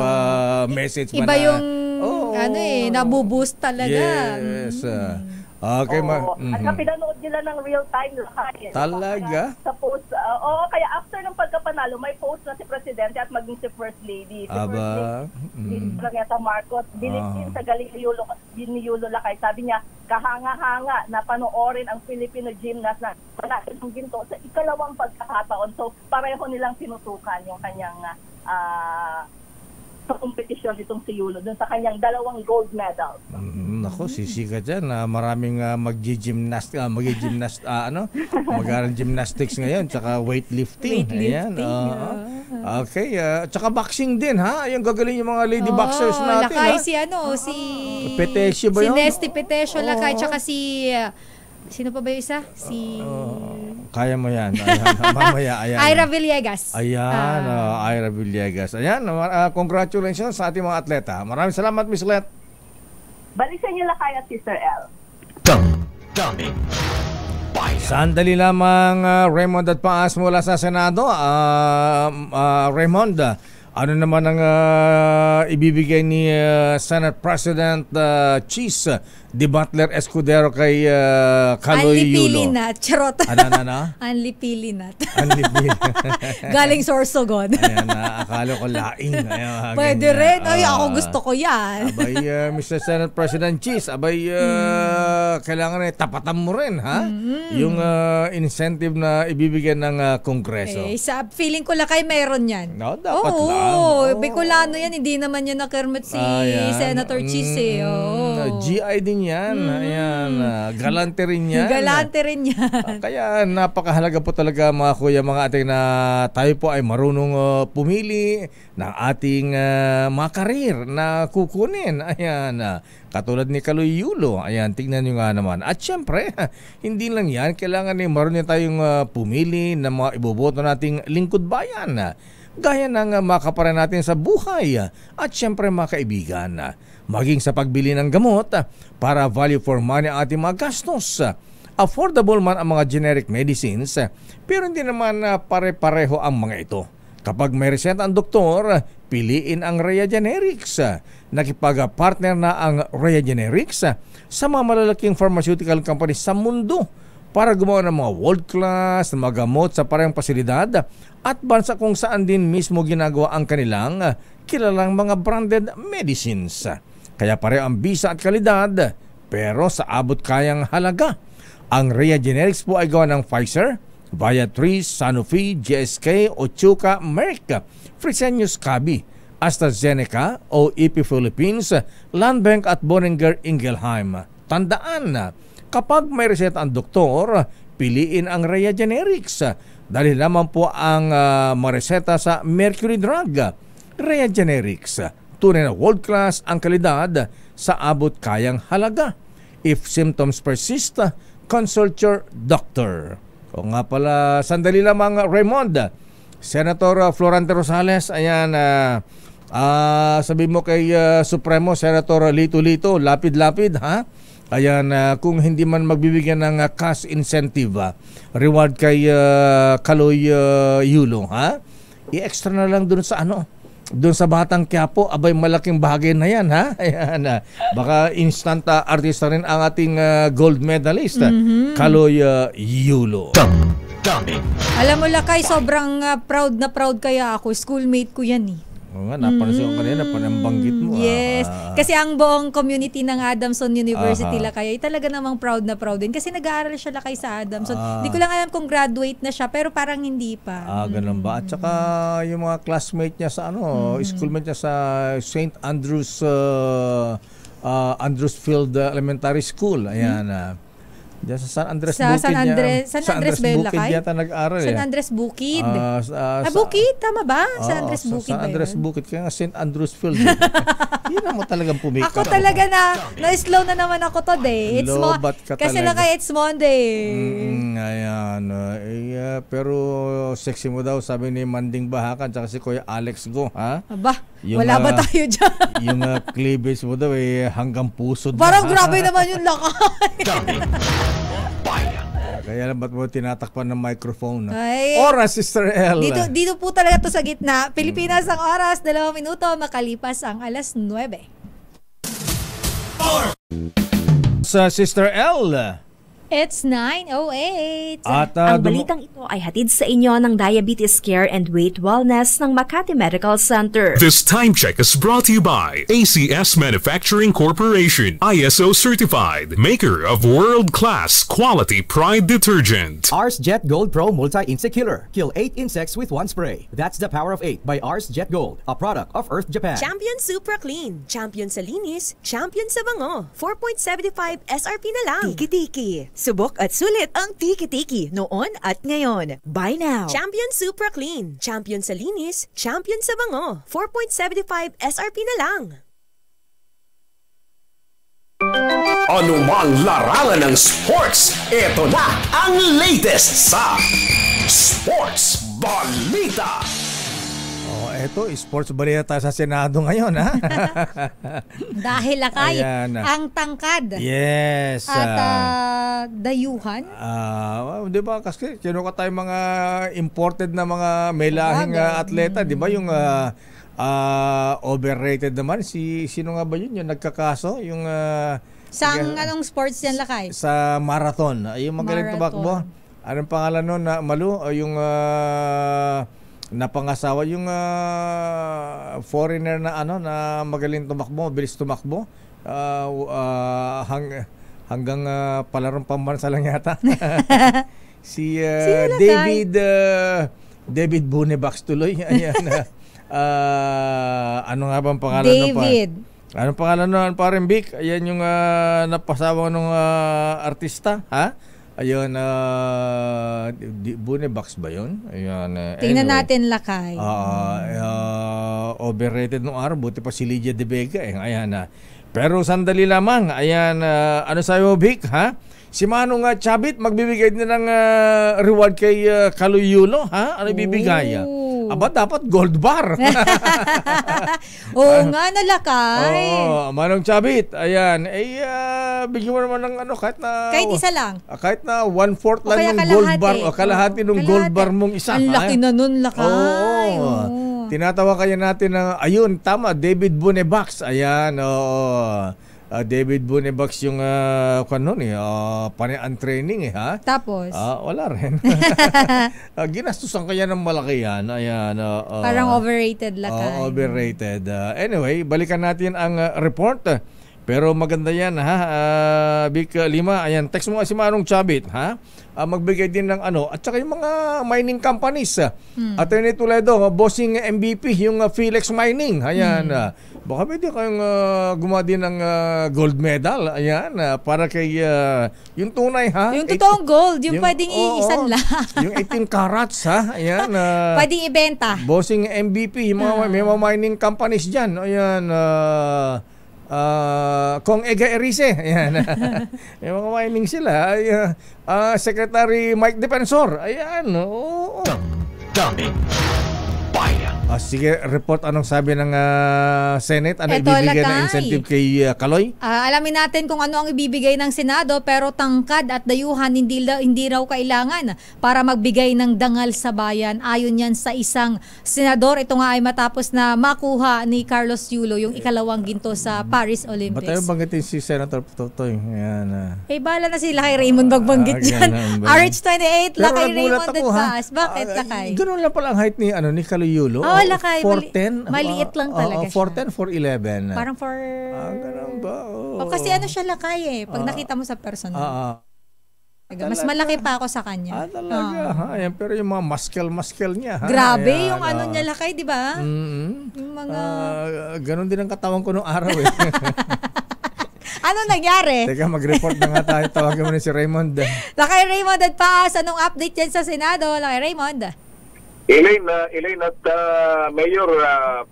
S5: message.
S2: Iba yung nabuboost talaga.
S5: Yes. Okay,
S9: At pinanood nila ng real-time, Lakay.
S5: Talaga?
S9: Sa post. Kaya after ng pagkapanalo, may post na si Presidente at maging si First Lady. Si First Lady, Clarissa Marcos, bilib din sa galing ni Yulo, Lakay. Sabi niya, kahanga-hanga na panoorin ang Filipino gymnast na manalo ng ginto sa ikalawang pagkakataon. So, pareho nilang tinutukan yung kanyang sa kompetisyon itong si Yulo dun sa kanyang 2 gold medals.
S5: Nako, sisika dyan. Maraming mag-gymnastics ngayon, tsaka weightlifting. Ayan. Okay, tsaka boxing din, ha? Yung gagaling yung mga lady boxers natin,
S2: Lakay,
S5: ha?
S2: si
S5: Petesio ba yun?
S2: Si Nesty Petesio, Lakay, tsaka si sino pa ba yung isa?
S5: Kaya mo yan. Ayan, mamaya, ayan.
S2: Ira Villegas.
S5: Ayan, Ira Villegas. Ayan, congratulations sa ating mga atleta. Maraming salamat, Miss Let.
S9: Balik sa inyo, Lakay at Sister L.
S5: Sandali lamang, Raymond at Paas mula sa Senado. Raymond, ano naman ang ibibigay ni Senate President Cheese Di Butler Escudero kay Kaloy Yulo?
S2: Anli Charot.
S5: Ano?
S2: Anli Pilinat.
S5: Galing
S2: Sorsogon.
S5: Ayan, akala ko laing. Ayan,
S2: pwede rin. Ay, ako gusto ko yan.
S5: Abay, Mr. Senate President Cheese, kailangan tapatan mo rin, ha? Yung incentive na ibibigyan ng Kongreso.
S2: Sa feeling ko, Lakay, meron yan.
S5: No, dapat lang.
S2: Bicolano yan. Hindi naman yan nakermit si Senator Cheese.
S5: GI din yan. Ayan. Galante rin yan. Kaya napakahalaga po talaga, mga kuya, mga ating na tayo po ay marunong pumili ng ating mga karir na kukunin. Ayan. Katulad ni Kaloy Yulo. Ayan, tingnan nyo nga naman. At syempre, hindi lang yan. Kailangan marunong tayong pumili ng mga iboboto nating lingkod bayan. Gaya ng makapara natin sa buhay. At syempre, mga kaibigan, maging sa pagbili ng gamot para value for money ang ating mga gastos. Affordable man ang mga generic medicines, pero hindi naman pare-pareho ang mga ito. Kapag may reseta ang doktor, piliin ang Rhea Generics. Nakipag-partner na ang Rhea Generics sa mga malalaking pharmaceutical companies sa mundo para gumawa ng mga world-class na mga gamot sa parehong pasilidad at bansa kung saan din mismo ginagawa ang kanilang kilalang mga branded medicines. Kaya pareho ang bisa at kalidad, pero sa abot kayang halaga. Ang Rhea Generics po ay gawa ng Pfizer, Viatris, Sanofi, GSK, Otsuka, Merck, Fresenius Kabi, AstraZeneca, OEP Philippines, Landbank at Boehringer Ingelheim. Tandaan na, kapag may reseta ang doktor, piliin ang Rhea Generics. Dahil naman po ang mareseta sa Mercury Drug. Rhea Generics, tunay na world-class ang kalidad sa abot kayang halaga. If symptoms persist, consult your doctor. O nga pala, sandali lamang, Raymond. Senator Florante Rosales, ayan, sabi mo kay Supremo Senator Lito, lapid-lapid, ha? Ayan, kung hindi man magbibigyan ng cash incentive, reward kay Kaloy Yulo, ha? I-extra na lang dun sa doon sa Batang Quiapo, abay malaking bagay na yan, ha? Ayan, baka instant artista rin ang ating gold medalist, Kaloy Yulo.
S2: Alam mo, Lakay, sobrang proud na proud kaya ako. Schoolmate ko yan eh.
S5: Oo nga, napansin ko kanina, panambanggit mo.
S2: Yes. Kasi ang buong community ng Adamson University, Lakay, ay talaga namang proud na proud din. Kasi nag-aaral siya, Lakay, sa Adamson. Hindi ko lang alam kung graduate na siya, pero parang hindi pa.
S5: Ganun ba? At saka yung mga classmate niya sa schoolmate niya sa St. Andrews Andrewsfield Elementary School. Ayan. Diyan sa San Andres Bukid.
S2: San Andres Bukid
S5: yata nag-aral.
S2: San Andres Bukid. Bukid, tama ba? San Andres Bukid
S5: San
S2: ba
S5: Andres
S2: yun?
S5: Bukid. Kaya nga St. Andrewsfield. Hindi na mo talagang pumika.
S2: Ako talaga na-slow na naman ako today. Kasi lang kaya it's Monday.
S5: Ayan. Pero sexy mo daw, sabi ni Manding Bahakan tsaka si Kuya Alex Go. Ha?
S2: Aba, wala ba tayo dyan?
S5: Yung cleavage mo daw hanggang puso.
S2: Parang grabe naman yung Lakay.
S5: Kaya lang ba't mo tinatakpan ng microphone?
S2: Ay,
S5: oras, Sister L.
S2: Dito po talaga to sa gitna. Pilipinas ang oras, 2 minuto, makalipas ang 9:00.
S5: Sa Sister L.
S2: It's 9:08.
S5: At
S4: ang balitang ito ay hatid sa inyo ng Diabetes Care and Weight Wellness ng Makati Medical Center.
S10: This time check is brought to you by ACS Manufacturing Corporation, ISO certified, maker of world-class quality Pride detergent.
S11: Ars Jet Gold Pro Multi-Insect Killer. Kill 8 insects with 1 spray. That's the power of 8 by Ars Jet Gold, a product of Earth Japan.
S12: Champion Supra Clean, Champion sa linis, Champion sa bango. 4.75 SRP na lang.
S13: Tiki-tiki. Subok at sulit ang tiki-tiki noon at ngayon. Buy now.
S12: Champion Supra Clean, Champion sa linis, Champion sa bango. 4.75 SRP na lang.
S1: Anumang larangan ng sports, ito na ang latest sa Sports Balita.
S5: Eto, sports balita tayo sa Senado ngayon, ha?
S2: Dahil Lakay, ang tangkad.
S5: Yes.
S2: At dayuhan.
S5: Di ba? Kasi kinuha tayo mga imported na mga may lahing atleta. Di ba yung overrated naman? Sino nga ba yun? Yung nagkakaso? Yung...
S2: anong sports yan, Lakay?
S5: Sa marathon. Yung magaling tumakbo. Anong pangalan nun? Malu? Yung... napangasawa yung foreigner na na magaling tumakbo, bilis tumakbo, hanggang palarong pambansa lang yata. Si David Bunebax tuloy. Ayan. Ano nga bang pangalan
S2: David?
S5: Anong pangalan nun, parang Vic? Ayan yung napasawa ng artista, ha? Ayun, Bunebax ba yun? Ayun,
S2: tingnan natin, Lakay.
S5: Overrated nung araw, buti pa si Lydia De Vega. Ayan, pero sandali lamang. Ayan, ano sa'yo, Vic, ha? Si Manong Chabit, magbibigay din ng reward kay Kaloy Yulo, ha? Ano ibibigay? Aba, dapat gold bar.
S2: Oo nga, Lakay.
S5: Manong Chabit, ayan. Bigyan mo naman ng kahit na...
S2: Kahit isa lang.
S5: Kahit na 1/4 lang ng gold bar. O kalahati ng gold bar mong isa.
S2: Ang laki na nun, Lakay.
S5: Tinatawa kaya natin ng, ayun, tama, David Bunebax. Ayan, David Bunebax yung panian training ha.
S2: Tapos?
S5: Wala rin. Ginastusan kaya ng malaki yan. Ayan,
S2: parang overrated, Lakay.
S5: Overrated. Anyway, balikan natin ang report. Pero maganda yan, ha? Big Lima, ayan, text mo si Manong Chabit, ha? Magbigay din ng at saka yung mga mining companies. Attorney Toledo, bossing MVP, yung Philex Mining, ayan. Baka pwede kayong gumawa din ng gold medal, ayan, para kay yung tunay, ha?
S2: Yung totoong gold, yung pwedeng iisan lang.
S5: Yung 18 carats, ha? Ayan.
S2: Pwedeng ibenta.
S5: Bossing MVP, yung may mga mining companies dyan, ayan, Kong Ega Erice. Ayan. May mga mining sila. Secretary Mike Defensor. Ayan. Sige, report anong sabi ng Senate? Ano
S2: Eto,
S5: ibibigay na
S2: Lakay.
S5: incentive kay Kaloy?
S2: Alamin natin kung ano ang ibibigay ng Senado, pero tangkad at dayuhan hindi raw kailangan para magbigay ng dangal sa bayan. Ayon yan sa isang senador. Ito nga ay matapos na makuha ni Carlos Yulo yung ikalawang ginto sa Paris
S5: Ba't tayo
S2: Olympics.
S5: banggitin si Senator Totoy? Yan.
S2: Bala na sila kay Raymond magbanggit dyan.
S5: ganun ba?
S2: RH28, Lakay Raymond at Taas. Bakit, Lakay?
S5: Ganun lang pala ang height ni Kaloy Yulo.
S2: Lakay.
S5: 4'10".
S2: Maliit lang talaga siya.
S5: 4'10", 4'11".
S2: Parang
S5: ganun ba?
S2: kasi ano siya Lakay pag nakita mo sa personal. Mas malaki pa ako sa kanya.
S5: Talaga. Ayan, pero yung mga muscle niya.
S2: Grabe yung ano niya Lakay, di ba? Yung mga...
S5: ganun din ang katawan ko nung araw eh.
S2: Ano nangyari?
S5: Teka, mag-report na nga tayo. Tawagan mo na si Raymond.
S2: Lakay Raymond at Paas, anong update dyan sa Senado? Lakay Raymond.
S14: Elaine at Mayor,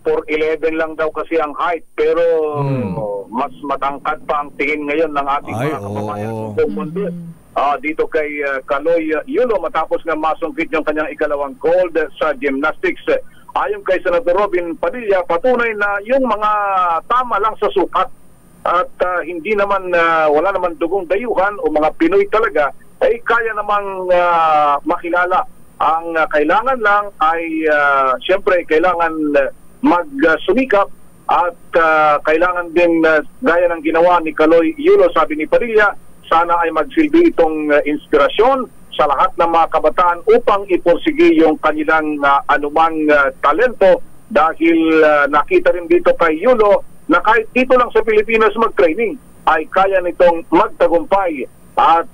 S14: 4'11" lang daw kasi ang height, pero mas matangkad pa ang tingin ngayon ng ating mga kababayan sa buong mundo. Dito kay Kaloy Yulo matapos nga masungkit yung kanyang ikalawang gold sa gymnastics. Ayon kay Senator Robin Padilla, patunay na yung mga tama lang sa sukat at hindi naman wala naman dugong dayuhan o mga Pinoy talaga ay kaya namang makilala. Ang kailangan lang ay siyempre kailangan magsumikap at kailangan din gaya ng ginawa ni Kaloy Yulo, sabi ni Padilla, sana ay magsilbi itong inspirasyon sa lahat ng mga kabataan upang iporsige yung kanilang anumang talento dahil nakita rin dito kay Yulo na kahit dito lang sa Pilipinas mag-training ay kaya nitong magtagumpay at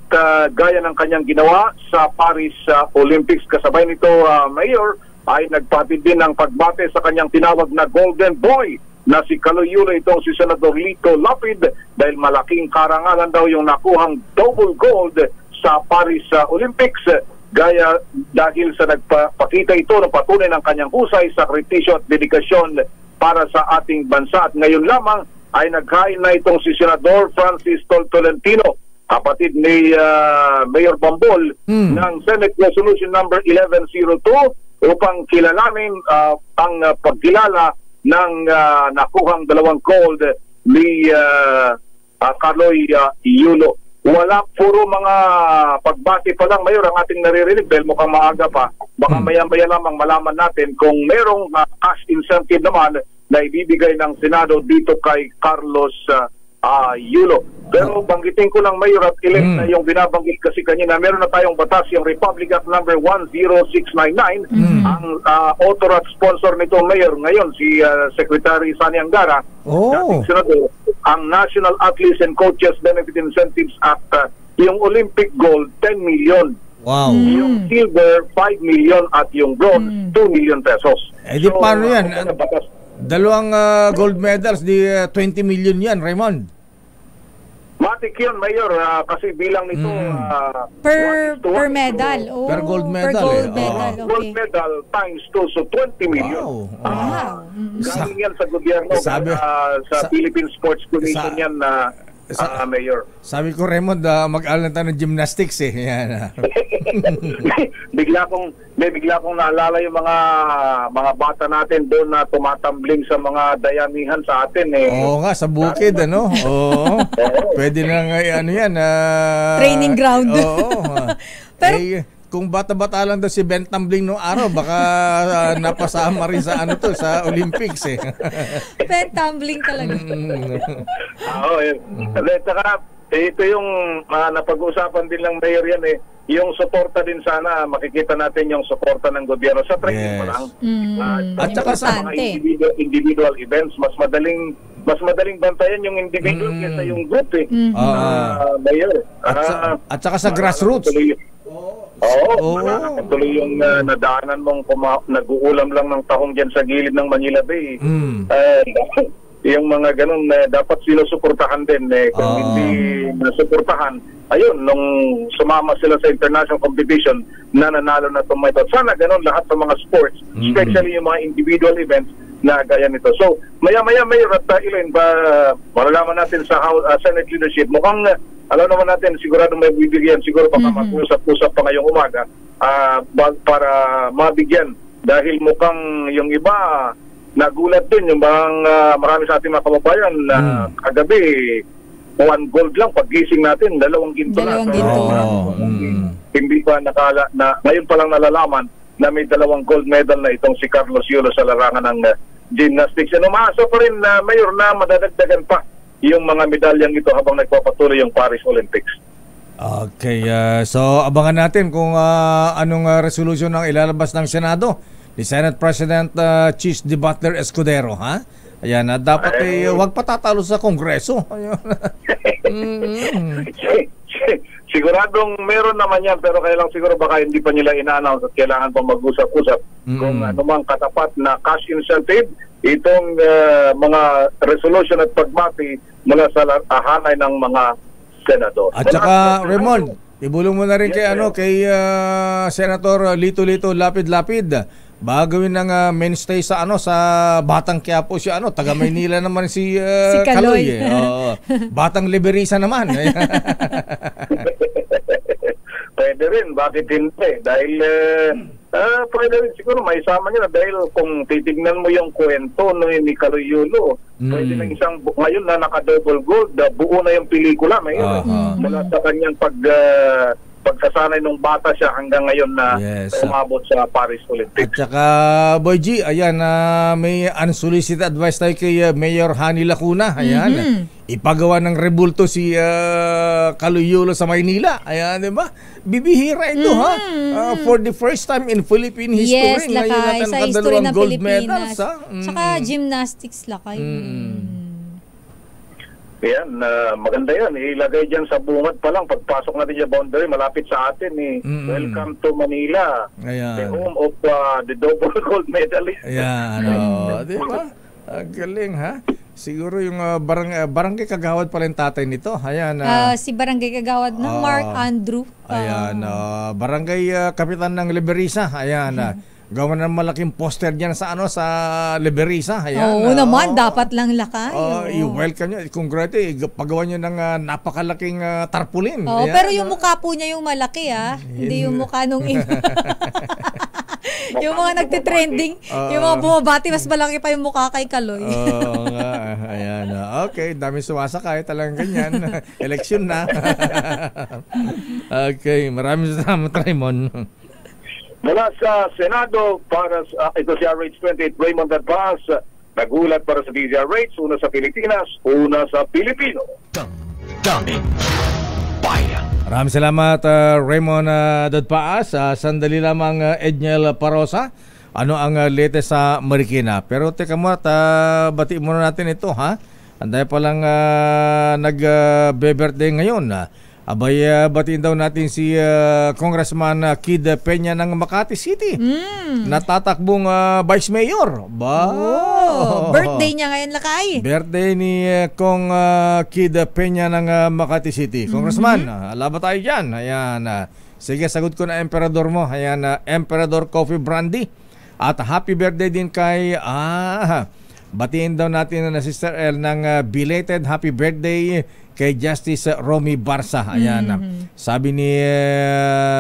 S14: gaya ng kanyang ginawa sa Paris Olympics. Kasabay nito, Mayor, ay nagpatid din ng pagbate sa kanyang tinawag na Golden Boy na si Kaloy Yulo, itong si Senador Lito Lapid, dahil malaking karangalan daw yung nakuhang double gold sa Paris Olympics gaya dahil sa nagpakita ito ng patunay ng kanyang husay, sakripisyo at dedikasyon para sa ating bansa. At ngayon lamang ay naghain na itong si Senador Francis Tolentino, kapatid ni Mayor Bambol ng Senate Resolution number 1102 upang kilalanin ang pagkilala ng nakuhang dalawang gold ni Kaloy Yulo. Wala, puro mga pagbati pa lang, Mayor, ang ating naririnig dahil mukhang maaga pa. Baka maya-maya lamang malaman natin kung merong cash incentive naman na ibibigay ng Senado dito kay Carlos Yulo. Pero banggitin ko lang, Mayor, at Elaine, na yung binabanggit kasi kanina, meron na tayong batas, yung Republic Act number 10699. Ang author at sponsor nito, Mayor, ngayon si Secretary Sani Angara, dating senador, ang National Athletes and Coaches Benefit Incentives Act, yung Olympic gold 10 million.
S5: Wow.
S14: Yung silver 5 million at yung bronze 2 million pesos.
S5: Di paano yan? Dalawang gold medals, di 20 million yan, Raymond.
S14: Matik yun, Mayor, kasi bilang nito
S2: per medal.
S5: Per gold medal.
S2: Per gold medal, okay.
S14: Gold medal times 2, so 20 million.
S2: Wow.
S14: Galing yan sa gobyerno, sa Philippine Sports Commission yan, Mayor.
S5: Sabi ko, Raymond, mag-aaral na tayo ng gymnastics eh. Yan.
S14: bigla kong naalala yung mga bata natin doon na tumatambling sa mga dayamihan sa atin eh.
S5: Oo nga, sa bukid, ano? Oo. Pwede na nga, ano yan.
S2: Training ground.
S5: Oo. Pero, kung bata-bata lang daw si Ben tumbling noong araw, baka napasama rin sa sa Olympics eh.
S2: Ben tumbling talaga.
S14: Oo, saka ito yung napag-usapan din lang, Mayor, yan eh. Yung suporta din sana, makikita natin yung suporta ng gobyerno sa training mo lang. At saka sa mga individual events, mas madaling bantayan yung individual kaysa yung group eh. Mayor.
S5: At saka sa grassroots.
S14: Nakakatuloy yung nadaanan mong nag-uulam lang ng tahong dyan sa gilid ng Manila Bay. Yung mga ganun, dapat sinusuportahan din. Kung hindi nasuportahan, ayun, nung sumama sila sa international competition, nananalo na itong medal. Sana ganun lahat ng mga sports, especially yung mga individual events na gaya nito. So, maya-maya, Mayor at Elaine, malalaman natin sa Senate leadership, mukhang alam naman natin, sigurado may bibigyan, siguro baka mag-usap-usap pa ngayong umaga para mabigyan dahil mukhang yung iba nagulat din, yung marami sa ating mga kababayan na kagabi 1 gold lang, paggising natin 2 ginto na. Hindi pa ngayon pa lang nalalaman na may 2 gold medal na itong si Carlos Yulo sa larangan ng gymnastics. Umaasa pa rin na Mayor na madadagdagan pa yung mga medalyang ito habang nagpapatuloy yung Paris Olympics.
S5: Okay, so abangan natin kung anong resolution ang ilalabas ng Senado ni Senate President Chis de Butler Escudero, ha? Ayan, dapat wag patatalo sa Kongreso.
S14: Siguradong meron naman yan, pero kaya lang siguro baka hindi pa nila ina-announce at kailangan pa mag-usap-usap kung anumang katapat na cash incentive itong mga resolution at pagbati mula sa hanay ng mga senador.
S5: At saka, Raymond, ibulong mo na rin kay Senator Lito Lapid. Bagawin ng mainstay sa sa Batang Quiapo si taga Maynila naman si Kaloy. Batang Liberisa naman.
S14: Pwede rin, bakit hindi? Dahil pwede rin siguro may sama niya dahil kung titignan mo yung kwento ni Kaloy Yulo, pwede na ngayon na naka-double gold, buo na yung pelikula mula sa kanyang pagsasanay nung bata siya hanggang ngayon na umabot sa Paris Olympics.
S5: At saka, Boy G, ayan, may unsolicited advice tayo kay Mayor Hani Lacuna. Ayan, ipagawa ng rebulto si Kaloy Yulo sa Maynila. Ayan, di ba? Bibihira ito, ha? For the first time in Philippine history.
S2: Yes, Lakay, sa history ng
S5: gold
S2: Pilipinas.
S5: medals,
S2: Tsaka gymnastics, Lakay.
S14: Yan, maganda yan. Ilagay dyan sa bungad pa lang. Pagpasok natin yung boundary, malapit sa atin. Welcome to Manila.
S5: Ayan.
S14: The home of the double gold medalist.
S5: Ayan, di ba? Galing, ha? Siguro yung barangay Kagawad pala yung tatay nito. Ayan.
S2: Si Barangay Kagawad ng Mark Andrew.
S5: Ayan, barangay kapitan ng Liberisa. Ayan, gawa ng malaking poster diyan sa Liberisa. Ayan.
S2: Oo naman, dapat lang Lakay.
S5: I-welcome niyo. Congratulations, pagawa niyo ng napakalaking tarpaulin.
S2: Pero yung mukha po niya yung malaki, hindi yung mukha nung yung mga nagte-trending, yung mga bumabati, mas malaki pa yung mukha kay Kaloy.
S5: Ayan. Okay, dami sumasakay, talagang ganyan. Eleksyon na. Okay, maraming salamat, Raymond.
S14: Mula sa Senado para ito si RH28 Raymond Advaz, nagulat para sa DZRH, una sa Pilipinas, una sa Pilipino.
S1: Daming bayan.
S5: Maraming salamat, Raymond Dadpaas. Sandali lamang, Edniel Parosa. Ano ang latest sa Marikina? Pero teka mo, batiin muna natin ito, ha? Anday palang nag-birthday ngayon. Abay, batiin daw natin si Congressman Kid Peña ng Makati City. Natatakbong Vice Mayor.
S2: Birthday niya ngayon, Lakay.
S5: Birthday ni Kong Kid Peña ng Makati City. Congressman, alaba tayo dyan. Ayan, sige, sagot ko na Emperador mo. Ayan, Emperador Coffee Brandy. At happy birthday din kay batiin daw natin na Sister L ng belated happy birthday kay Justice Romy Barsa. Ayan. Sabi ni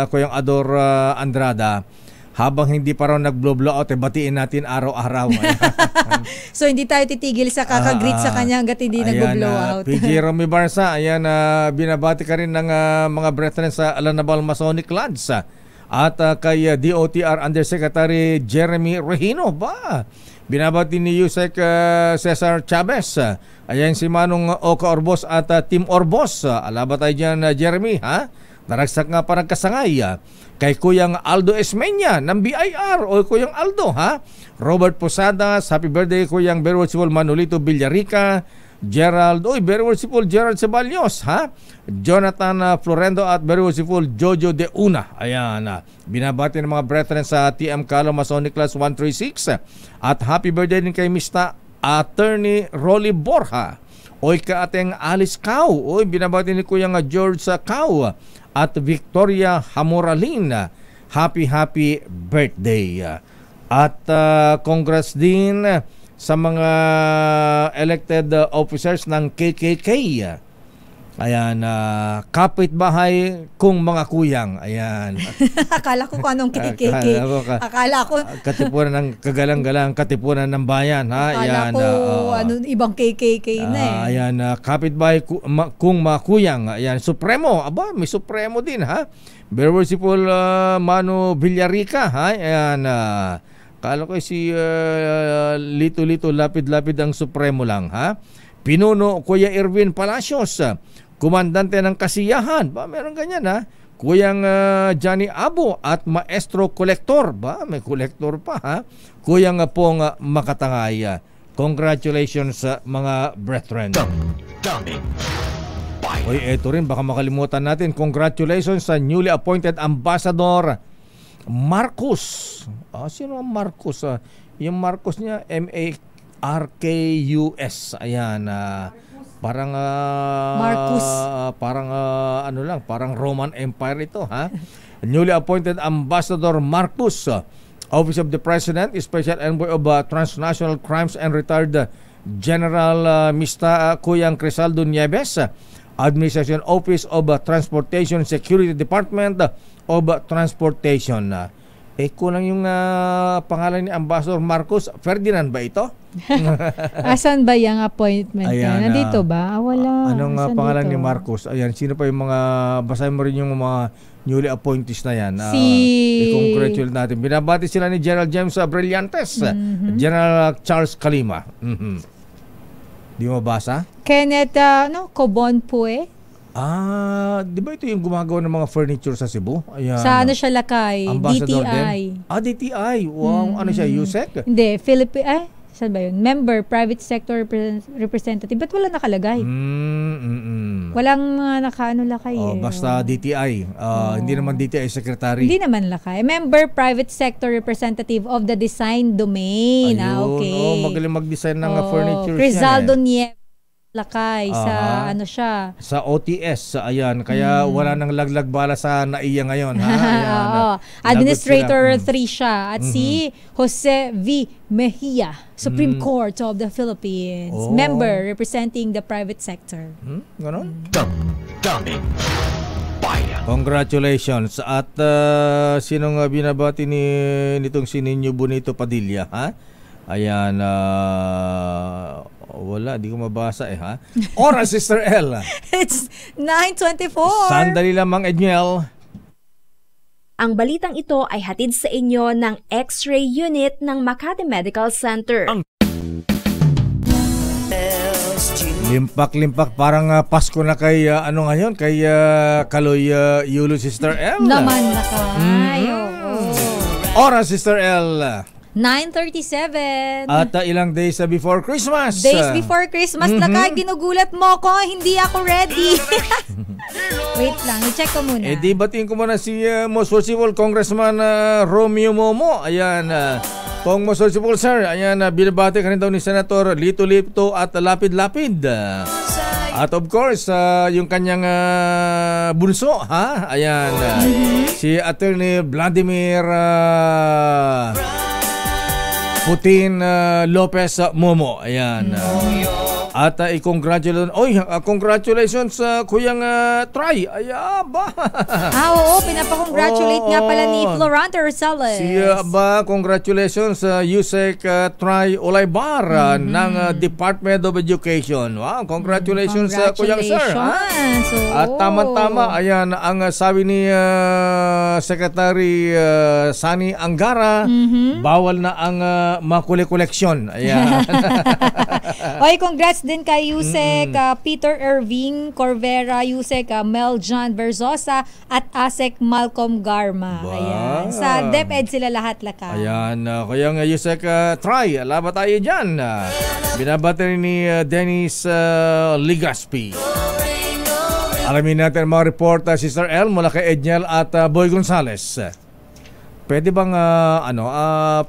S5: Kuyang Ador Andrada, habang hindi pa raw nag-blow-blowout, batiin natin araw-araw.
S2: So hindi tayo titigil sa kakagreet sa kanya hanggat hindi nag-blowout.
S5: PG Romy Barsa, ayan, binabati ka rin ng mga brethren sa Alanabal Masonic Lodge. At kay DOTR Undersecretary Jeremy Regino, binabati ni Yusek Cesar Chavez. Ayan si Manong Oka Orbos at Team Orbos. Alaba tayo dyan, Jeremy, ha? Naragsak nga parang kasangay. Kay Kuyang Aldo Esmeña ng BIR. O Kuyang Aldo, ha? Robert Posadas, happy birthday Kuyang very worshipful Manolito Villarica. Gerald, very worshipful Gerald Ceballos, ha? Jonathan Florendo at very worshipful Jojo De Una. Ayan, binabati ng mga brethren sa TM Calo Masonic Class 136. At happy birthday din kay Mr. Attorney Rolly Borja. Oy ka ating Alice Cao. Oy, binabati ni Kuyang George Cao at Victoria Hamoralin. Happy birthday. At congrats din sa mga elected officers ng KKK. Ayan, kapitbahay kung mga kuyang. Ayan.
S2: Akala ko kung anong KKK. Akala ko
S5: katipunan ng kagalang-galang katipunan ng bayan, ha.
S2: Akala
S5: Ayan,
S2: ko ibang KKK na eh.
S5: Ayan, kapitbahay kung mga kuyang. Ayan, Supremo. Aba, may Supremo din, ha. Very worshipful Mano Villarica, ha. Ayan, kala ko si Lito-Lito lapid-lapid ang Supremo lang, ha. Pinuno Kuya Irvin Palacios, komandante ng Kasiyahan. Ba, meron ganyan, ha. Kuyang Johnny Abo at Maestro Kolektor. Ba, may kolektor pa, ha. Kuyang Pong Makatangay. Congratulations sa mga brethren. Uy, eto rin, baka makalimutan natin. Congratulations sa newly appointed Ambassador Marcos. Sino ang Marcos? Yung Marcos niya, M-A-R-K-U-S. Ayan, parang
S2: Marcus.
S5: Parang Roman Empire ito, ha. Newly appointed Ambassador Marcos, Office of the President, Special Envoy of Transnational Crimes and retired General Mr. Kuyang Crisaldo Nieves, Administration Office of Transportation Security Department of Transportation. Kulang yung pangalan ni Ambassador Marcos. Ferdinand ba ito?
S2: Asan ba yung appointment?
S5: Ayan,
S2: nandito ba? Wala.
S5: Anong pangalan ni Marcos? Ayan, sino pa yung mga, basahin mo rin yung mga newly appointees na yan. I-congratulate natin. Binabati sila ni General James Brillantes, General Charles Calima. Di mo basa?
S2: Kenneth Cobonpue.
S5: Di ba ito yung gumagawa ng mga furniture sa Cebu? Ayan.
S2: Sa ano siya lakay?
S5: Ambassador
S2: DTI.
S5: Din? DTI. Wow, ano siya? USEC?
S2: Hindi, saan ba yun? Member, Private Sector Representative. Ba't wala nakalagay? Walang nakaano lakay
S5: basta DTI. Hindi naman DTI Secretary.
S2: Hindi naman lakay. Member, Private Sector Representative of the Design Domain.
S5: Ayun,
S2: Okay.
S5: magaling mag-design ng furniture.
S2: Crisaldo Nieves lakay sa ano siya
S5: sa OTS, ayan, kaya wala nang laglag bala sa NAIA ngayon, ha. Ayan,
S2: Administrator 3 siya at si Jose V. Mejia, Supreme Court of the Philippines, member representing the private sector.
S5: Ganon. Congratulations. At sinong binabati nitong si Ninyo Bonito Padilla, ha? Ayan, wala, di ko mabasa ha. Oras, Sister L.
S2: It's 9:24.
S5: Sandali lamang, Edniel.
S4: Ang balitang ito ay hatid sa inyo ng X-ray Unit ng Makati Medical Center.
S5: Limpak-limpak, parang Pasko na kay, ngayon, kay Kaloy Yulo, Sister L.
S2: Naman na kayo.
S5: Oras, Sister L.
S2: 9:37.
S5: At ilang days before Christmas.
S2: Days before Christmas na ka, ginugulat mo ko, hindi ako ready. Wait lang, i-check ko muna.
S5: Di batiin ko muna si Most Worshipful Congressman Romeo Momo. Ayan, Kong Most Worshipful Sir, ayan, binabati ka rin daw ni Senator Lito-Lito at Lapid-Lapid. At of course, yung kanyang bunso, ha? Ayan, si Attorney Vladimir Putin Lopez Momo. Ayan. At congratulations Kuyang Try. Ayaba.
S2: Oo, pinapa-congratulate nga pala ni Florante Rosales.
S5: Congratulations Yusek Try Olaybar ng Department of Education. Wow, congratulations Kuyang Sir. At tama-tama, ayan ang sabi ni Secretary Sani Angara, bawal na ang makuli-koleksyon. Ayan.
S2: Oy, congrats din kay Yusek Peter Irving Corvera, Yusek Mel John Verzosa at Asek Malcolm Garma. Ayan. Sa DepEd sila lahat laka.
S5: Ayan, kaya nga Yusek Try, laban tayo dyan. Binabati ni Dennis Ligaspi. Alamin natin ang mga report, Sister L, mula kay Edniel at Boy Gonzales. Pwede bang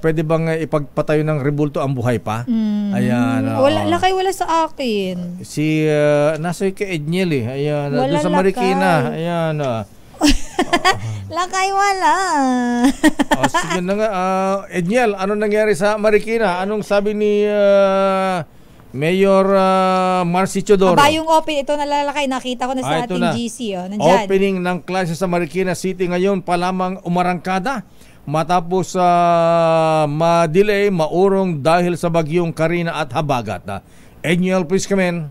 S5: pwede bang ipagpatayo ng rebulto ang buhay pa? Ayan.
S2: Wala sa akin.
S5: Si nasa kay Edniel Ayan, doon sa Marikina. Ayan.
S2: Lakay wala.
S5: Sige na nga, Edniel, ano nangyari sa Marikina? Anong sabi ni Mayor Marcy Chodoro.
S2: Aba, yung open, ito nalalakay, nakita ko na sa ating GC. Nandyan.
S5: Opening ng klase sa Marikina City ngayon pa lamang umarangkada matapos ma-delay, maurong dahil sa bagyong Karina at Habagat. Enyel, please come in.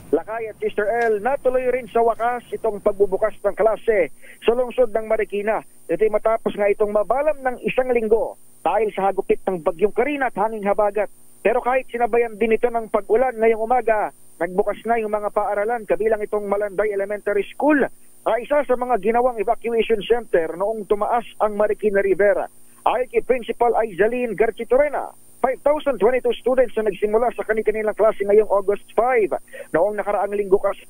S15: Lakay at Sister L, natuloy rin sa wakas itong pagbubukas ng klase sa lungsod ng Marikina. Ito'y matapos nga itong mabalam ng 1 linggo dahil sa hagupit ng bagyong Karina at hanging Habagat. Pero kahit sinabayan din ito ng pag-ulan ngayong umaga, nagbukas na yung mga paaralan kabilang itong Malanday Elementary School, isa sa mga ginawang evacuation center noong tumaas ang Marikina River. Ayon kay Principal Aizaline Garchitorena, 5,022 students na nagsimula sa kanilang klase ngayong August 5. Noong nakaraang linggo kasi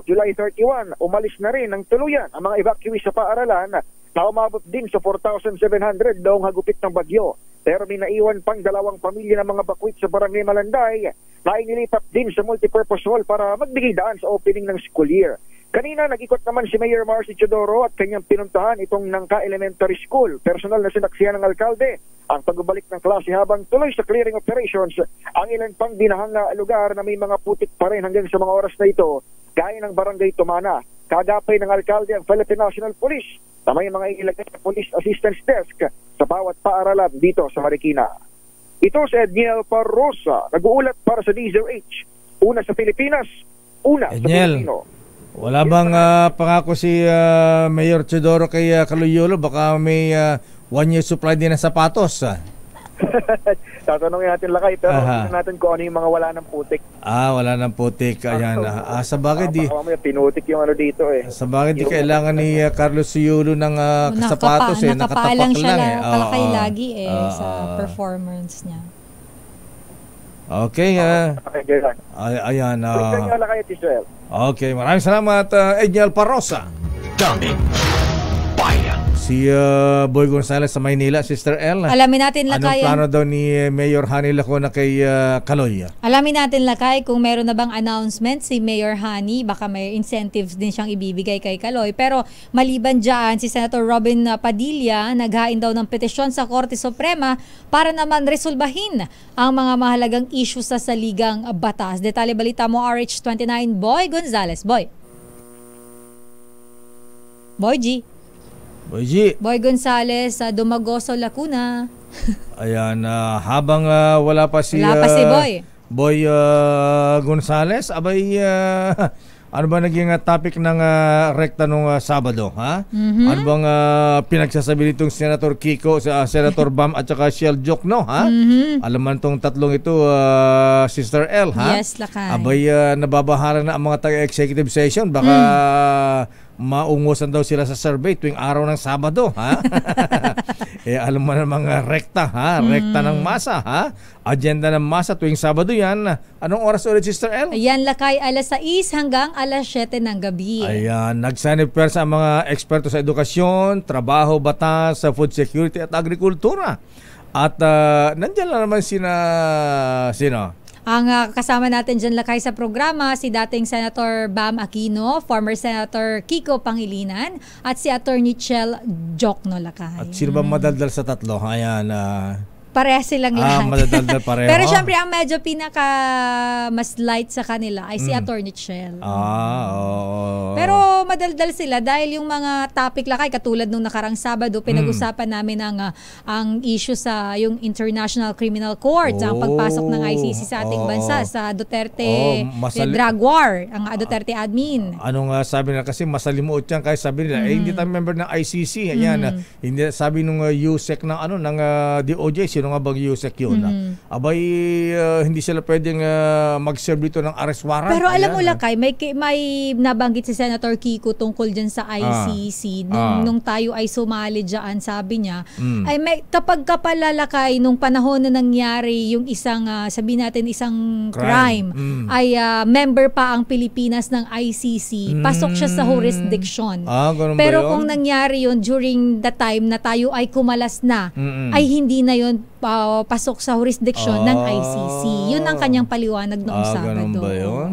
S15: July 31, umalis na rin ng tuluyan ang mga evacuees sa paaralan na umabot din sa 4,700 noong hagupit ng bagyo. Pero may naiwan pang 2 pamilya ng mga bakwit sa Barangay Malanday na inilipat din sa multipurpose hall para magbigay daan sa opening ng school year. Kanina nag-ikot naman si Mayor Marcy Chodoro at kanyang pinuntahan itong Nangka Elementary School. Personal na sinaksihan ng alkalde ang pagbabalik ng klase habang tuloy sa clearing operations ang ilan pang binahang lugar na may mga putik pa rin hanggang sa mga oras na ito, gaya ng Barangay Tumana. Kagapay ng alkalde ang Philippine National Police na may mga ilagay na police assistance desk sa bawat paaralan dito sa Marikina. Ito si Edniel Parrosa, nag-uulat para sa DZRH. Una sa Pilipinas, una sa Pilipino.
S5: Wala bang pangako si Mayor Chodoro kay Caluyolo? Baka may 1-year supply din ng sapatos.
S15: Tatanungin natin Lakay, pero natin kung ano yung mga wala ng putik.
S5: Wala ng putik. Ayan. Sa bagay di
S15: pinutik yung ano dito eh.
S5: Sa bagay di kailangan ni Carlos Suyulo ng sapatos nakatapak lang
S2: siya kalakay lagi sa performance niya.
S5: Okay. Ayan. Okay, maraming salamat Edniel Parrosa.
S1: Daming bayan.
S5: Si Boy Gonzales sa Maynila, Sister L.
S2: Alamin natin, Lakay.
S5: Anong plano daw ni Mayor Hani Lacona kay Kaloy?
S2: Alamin natin, Lakay, kung meron na bang announcement si Mayor Hani, baka may incentives din siyang ibibigay kay Kaloy. Pero maliban dyan, si Senator Robin Padilla naghain daw ng petisyon sa Korte Suprema para naman resolbahin ang mga mahalagang issue sa saligang batas. Detalye balita mo, RH29, Boy Gonzales. Boy G. Boy Gonzales, Dumagoso, Lacuna.
S5: Ayan, habang wala pa si Boy Gonzales, abay ano ba naging topic ng rekta nung Sabado, ha? Ano bang pinagsasabi nitong Senator Kiko, Senator Bam at saka Shell Jokno, ha? Alam man tong tatlong ito, Sister L, ha?
S2: Yes, Lakay.
S5: Abay nababahala na ang mga taga-executive session, baka maungusan daw sila sa survey tuwing araw ng Sabado, ha? Alam mo na mga rekta, ha? Rekta ng masa, ha? Agenda ng masa tuwing Sabado yan. Anong oras ulit, Sister L?
S2: Ayan, Lakay, alas 6 hanggang alas 7 ng gabi.
S5: Ayan, nagsanib sa mga eksperto sa edukasyon, trabaho, batas, food security at agrikultura. At nandiyan lang naman sino?
S2: Ang kasama natin dyan, Lakay, sa programa, si dating Senator Bam Aquino, former Senator Kiko Pangilinan, at si Attorney Chel Jokno, Lakay.
S5: At sino ba madaldal sa tatlo? Ayan,
S2: Parehas silang lahat.
S5: Madadaldal pareho.
S2: Pero syempre, ang medyo pinaka mas light sa kanila ay si Attorney Chel. Pero madaldal sila dahil yung mga topic, Lakay, katulad nung nakarang Sabado, pinag-usapan namin ang issue sa yung International Criminal Court, ang pagpasok ng ICC sa ating bansa, sa Duterte drug war, ang Duterte admin.
S5: Anong sabi na kasi masalimuot yan, kaya sabi nila, hindi tayo member ng ICC. Ayan, hindi sabi nung USEC ng ng DOJ, sino nga bang USEC yun? Abay, hindi sila pwedeng mag-serve dito ng arrest warrant.
S2: Pero alam mo, Lakay, may nabanggit si Senator Kiko tungkol dyan sa ICC. Nung tayo ay sumali dyan, sabi niya, ay may, kapag kapalalakay, nung panahon na nangyari yung isang, sabihin natin, isang crime ay member pa ang Pilipinas ng ICC, pasok siya sa jurisdiction. Pero kung nangyari yun during the time na tayo ay kumalas na, ay hindi na yun pasok sa jurisdiction ng ICC. Yun ang kanyang paliwanag noong Sabado.
S5: Ganun ba yun?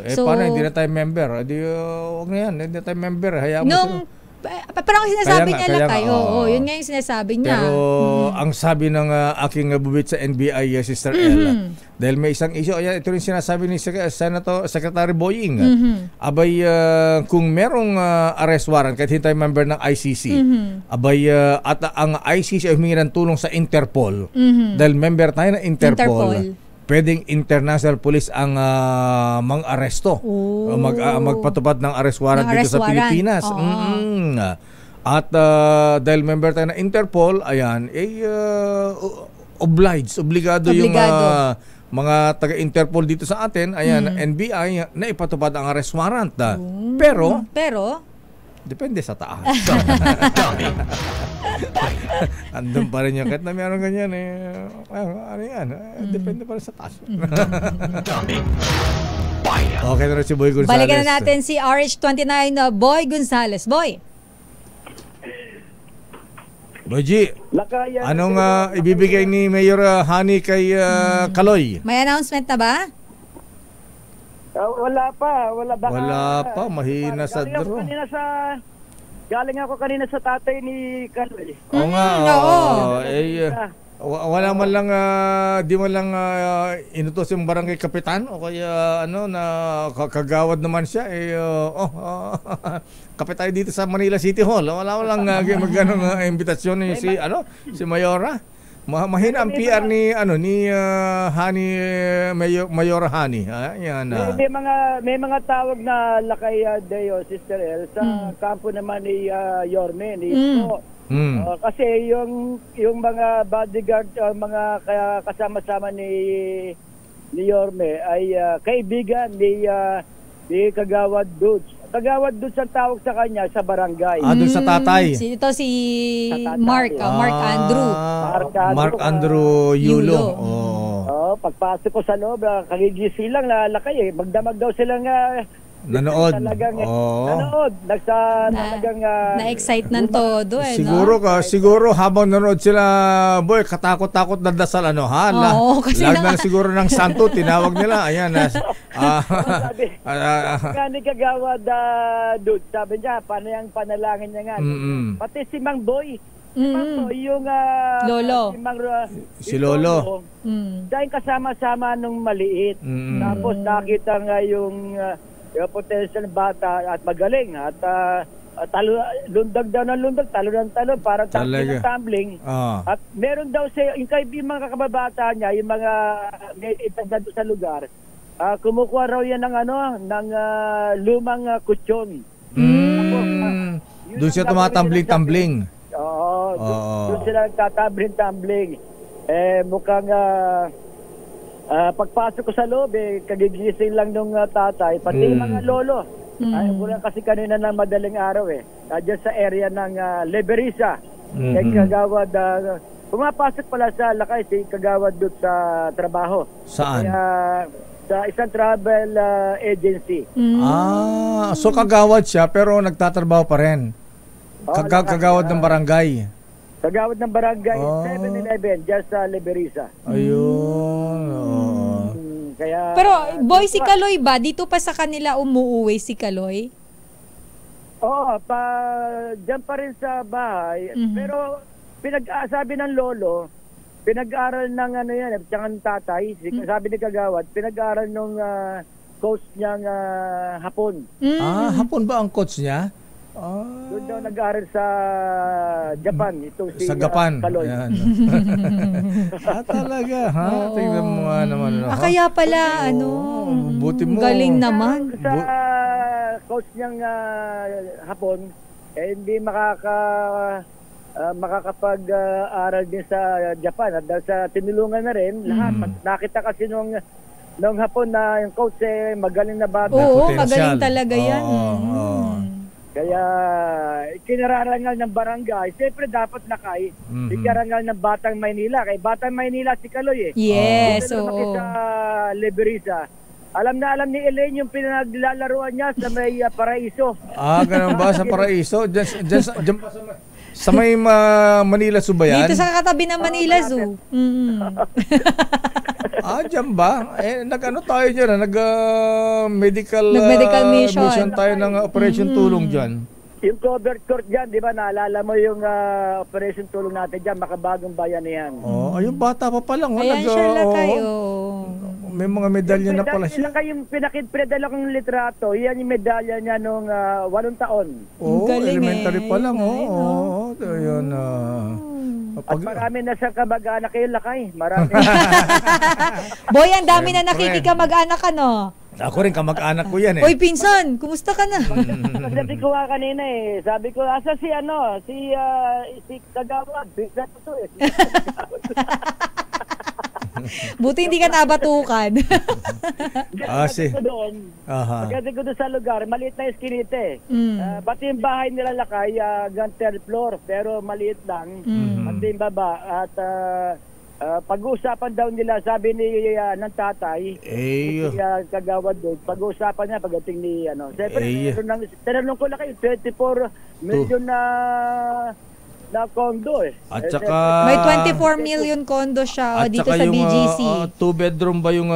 S5: Paano hindi na tayo member? Huwag na yan, hindi na tayo member. Hayaan mo
S2: Parang sinasabi niya
S5: kaya
S2: Lakay.
S5: nga,
S2: Oo, yun nga yung sinasabi niya.
S5: Pero ang sabi ng aking bubit sa NBI, Sister El, dahil may isang issue, ayan, ito rin sinasabi ni Secretary Boying. Abay, kung merong arrest warrant, kahit hindi tayo member ng ICC, abay, at ang ICC ay humingi ng tulong sa Interpol, dahil member tayo ng Interpol. Pwedeng international police ang mang-aresto. Magpatupad ng arrest warrant dito sa Pilipinas. At dahil member tayo ng Interpol, ayan, obligado yung mga taga-Interpol dito sa atin, ayan, NBI, na ipatupad ang arrest warrant. Pero depende sa taas. Andun pa rin yung kahit na meron ganyan ano yan, depende pa rin sa taas. Okay na rin si Boy Gonzales.
S2: Balikan na natin si RH29 Boy Gonzales. Boy
S5: G, anong ibibigay ni Mayor Hani kay Kaloy?
S2: May announcement na ba?
S15: Wala pa.
S5: Wala pa, mahina sa draw.
S15: Galing ako kanina sa tatay ni Kaloy.
S5: Oo nga. Wala man lang, di man lang inutos yung barangay kapitan o kaya na kagawad naman siya. Kapit tayo dito sa Manila City Hall. Wala lang magganong imbitasyon ni si Mayora. Mahina ang PR ni Hani, Mayor Hani. Yan.
S15: May mga tawag na Lakay Deo, Sister El, sa kampo naman ni Yorme, ni Isko. Kasi yung mga bodyguard, mga kasama-sama ni Yorme ay kaibigan ni Kagawad Dudes. Kagawad Dudes ang tawag sa kanya sa barangay.
S5: Doon sa tatay.
S2: Ito si Mark Andrew.
S5: Mark Andrew Yulo.
S15: Pagpasok ko sa loob, kagigisi lang lalakay magdamag daw silang
S5: nanood.
S15: Nanood.
S2: Na-excite ng todo.
S5: Siguro habang nanood sila, boy, katakot-takot na dasal lag na siguro ng santo, tinawag nila. Ayan.
S15: Sabi Kagawad Dude, sabi niya, paano yung panalangin niya nga. Pati si Mang Boy. Yung
S2: Lolo.
S5: Si Lolo.
S15: Dahil kasama-sama nung maliit. Tapos nakita nga yung potential bata at magaling at lundag daw ng lundag, talo ng talo, parang tumbling. At meron daw siya, yung mga kababata niya, yung mga may itagad sa lugar, kumukuha raw yan ng lumang kutsyon.
S5: Doon siya tumatambling-tambling.
S15: Doon sila tatambling-tambling. Mukhang pagpasok ko sa loob, kagigising lang nung tatay, pati mga lolo. Mula kasi kanina ng madaling araw dyan sa area ng Liberisa. Kay Kagawad, pumapasok pala sa Lakay si Kagawad doon sa trabaho.
S5: Saan?
S15: Sa isang travel agency.
S5: So kagawad siya pero nagtatrabaho pa rin. Kagawad ng barangay.
S15: Kagawad ng barangay, 7-Eleven, dyan sa Liberisa.
S5: Ayun.
S2: Pero boy, si Kaloy ba? Dito pa sa kanila umuuwi si Kaloy?
S15: Oo, dyan pa rin sa bahay. Pero sabi ng lolo, pinag-aaral ng tsaka ng tatay, sabi ni Kagawad, pinag-aaral ng coach niyang Hapon.
S5: Hapon ba ang coach niya?
S15: Doon daw nag-aaral sa Japan. Ito si
S5: sa Japan.
S15: Kaloy.
S5: Talaga, ha? Tingnan mo nga naman.
S2: Kaya pala,
S5: buti mo.
S2: Galing naman.
S15: Sa coach niyang Hapon, hindi makakapag-aral din sa Japan. At dahil sa tinulungan na rin, lahat. Nakita kasi nung Hapon na yung coach magaling na bata.
S2: Oo, magaling talaga yan.
S15: Kaya kinararangal ng barangay, siyempre dapat Lakay, ikarangal ng Batang Maynila. Kay Batang Maynila si Kaloy
S2: Yes,
S15: sa Liberisa. Alam ni Elaine yung pinaglalaruan niya sa may Paraiso.
S5: Ganun ba? Sa Paraiso? Diyan sa may Manila Zoo ba yan?
S2: Dito sa katabi ng Manila Zoo.
S5: Diyan ba? Nag-ano tayo dyan, nag-medical
S2: mission
S5: tayo ng operation tulong dyan.
S15: Yung covered court dyan, di ba, naalala mo yung operation tulong natin dyan, Makabagong Bayanihan.
S5: Yung bata pa lang.
S2: Ayan siya lakay,
S5: May mga medalya na pala siya.
S15: Yung pinakidala kong litrato, yan yung medalya niya nung 8 taon.
S5: Elementary pa lang. Yun.
S15: At marami na sa kamag-anak kayo, lakay. Marami.
S2: Boy, ang dami na nakikikamag-anak ka, no?
S5: Ako rin, kamag-anak ko yan
S2: Oy, pinsan, kumusta ka na?
S15: Sabi ko nga kanina sabi ko, asa si Kagawad, pinsan ko to
S2: Buti hindi ka nabatukan.
S15: Pagdating ko doon sa lugar, maliit na iskinite. Pati yung bahay nila lakay, third floor, pero maliit lang. Pati yung baba. At pag-uusapan daw nila, sabi ni ng tatay, Kagawad doon, pag-uusapan niya pagdating ni Siyempre, tinanong ko lang kayo, 24 million na condo
S5: At saka
S2: may 24 million condo siya dito sa BGC.
S5: 2-bedroom ba yung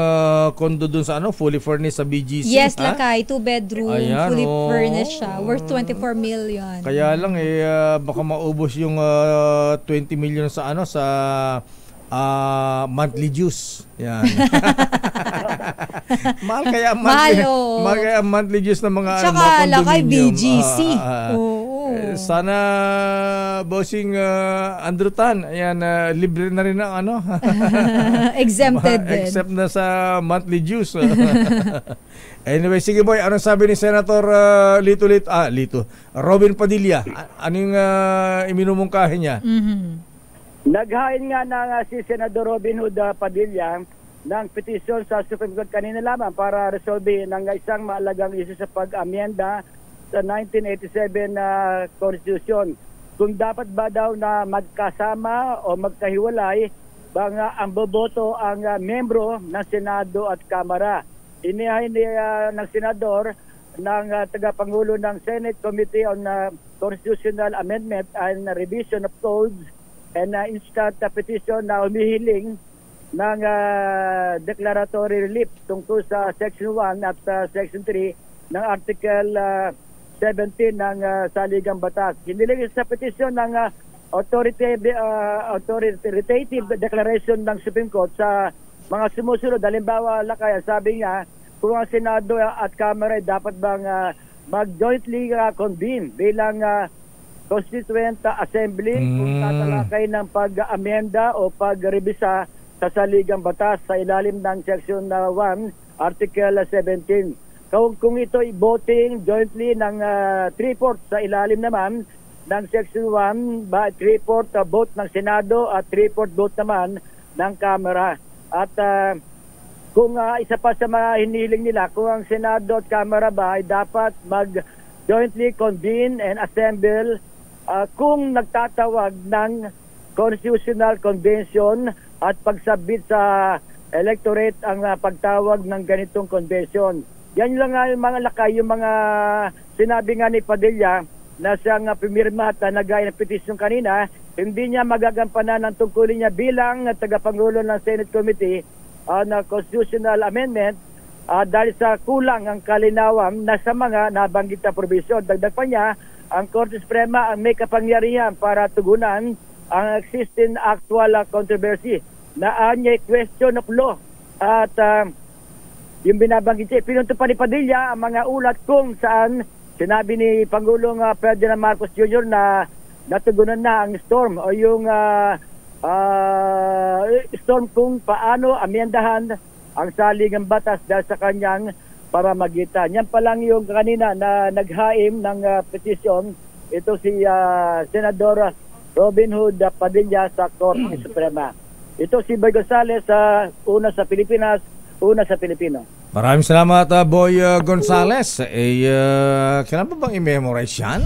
S5: condo dun sa fully furnished sa BGC?
S2: Yes, lakay, 2-bedroom, fully furnished siya, worth 24 million.
S5: Kaya lang baka maubos yung 20 million sa sa monthly dues. Yan. mahal kaya monthly dues ng mga
S2: tsaka lakay BGC.
S5: Sana bossing Andrew Tan, ayan, libre na rin ang
S2: exempted din.
S5: Except na sa monthly dues. Anyway, sige boy, anong sabi ni Senator Lito Robin Padilla? Anong iminumungkahi niya?
S15: Naghain nga na si Senador Robin Hood Padilla ng petisyon sa Supreme Court kanina lamang para resolve ng isang mahalagang isyu sa pag-amyenda sa 1987 Constitution. Kung dapat ba daw na magkasama o magkahiwalay bang ang boboto ang membro ng Senado at Kamara. Inihain ng Senador ng tagapangulo ng Senate Committee on Constitutional Amendment and Revision of Codes and instant petition na humihiling ng declaratory relief tungkol sa Section 1 at Section 3 ng Article 17 ng Saligang Batas. Hiniling sa petition ng authoritative declaration ng Supreme Court sa mga sumusunod. Halimbawa, lakay, sabi niya, kung ang Senado at Kamara dapat bang mag-jointly convene bilang Constituent Assembly kung tatalakay ng pag-amenda o pag-rebisa sa Saligang Batas sa ilalim ng Section 1, Article 17. Kung ito voting jointly ng 3/4 sa ilalim naman ng Section 1, 3/4 vote ng Senado at 3/4 vote naman ng Kamara. At kung isa pa sa mga hiniling nila, kung ang Senado at Kamara ba ay dapat mag-jointly convene and assemble kung nagtatawag ng Constitutional Convention at pagsabit sa electorate ang pagtawag ng ganitong convention. Yan lang nga yung mga lakay, yung mga sinabi nga ni Padilla na siyang pumirma at nagaya ng petisyon kanina, hindi niya magagampanan ang tungkulin niya bilang tagapangulo ng Senate Committee on Constitutional Amendment dahil sa kulang ang kalinawan na sa mga nabanggit na provision. Dagdag pa niya, ang Korte Suprema ang may kapangyarihan para tugunan ang existing actual controversy na anya question of law. At yung binabanggit siya, pinunto pa ni Padilla ang mga ulat kung saan sinabi ni Pangulong Ferdinand Marcos Jr. na natugunan na ang storm o yung storm kung paano amyendahan ang Saligang Batas dahil sa kanyang pamamagitan. Yan pa lang yung kanina na naghaim ng petisyon. Ito si Senador Robin Hood Padilla sa Korte Suprema. Ito si Boy Gonzales, una sa Pilipinas, una sa Pilipino.
S5: Maraming salamat, Boy Gonzales. Kailan ba bang i-memorize yan?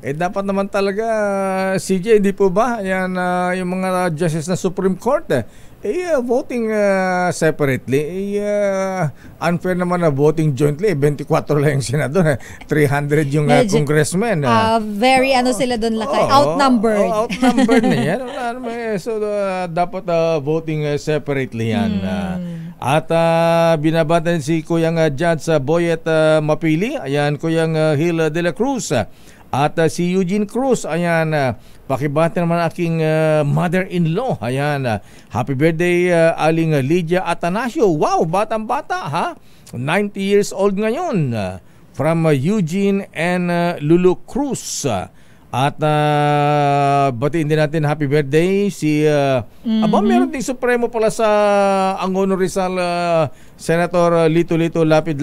S5: Dapat naman talaga, CJ, hindi po ba? Yan, yung mga justices na Supreme Court, voting separately, unfair naman na voting jointly. 24 lang yung senador, 300 yung congressman.
S2: Very sila doon lakay, outnumbered.
S5: Outnumbered na yan. So, dapat voting separately yan. At binabatan si Kuyang Judge Boyet Mapili, ayan, Kuyang Hill de la Cruz, At si Eugene Cruz, ayan, pakibati naman aking mother-in-law. Ayan, happy birthday aling Lydia Atanasio. Wow, batang-bata ha. 90 years old ngayon. From Eugene and Lulu Cruz. At batiin din natin happy birthday si meron ding supremo pala sa Angono Rizal, Senator Lito Lapid.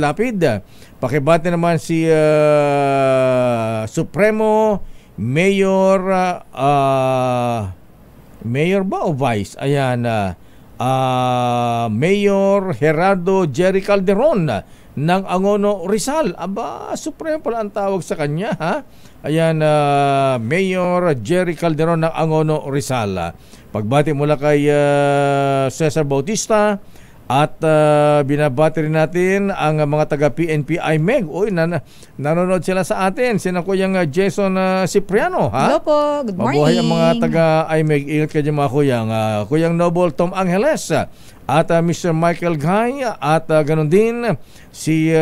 S5: Pakibati naman si Supremo Mayor Mayor ba o Vice? Ayan, Mayor Gerardo Jerry Calderon ng Angono Rizal. Aba, supremo pala ang tawag sa kanya, ha? Ayan, Mayor Jerry Calderon ng Angono Rizal. Pagbati mula kay Cesar Bautista at binabati rin natin ang mga taga PNP IMEG. Uy, nanonood sila sa atin. Sina Kuyang Jason Cipriano, ha?
S2: Hello po, good morning.
S5: Mabuhay ang mga taga IMEG. Ingat kayo mga kuyang. Kuyang Noble Tom Angeles at Mr. Michael Guy at ganun din si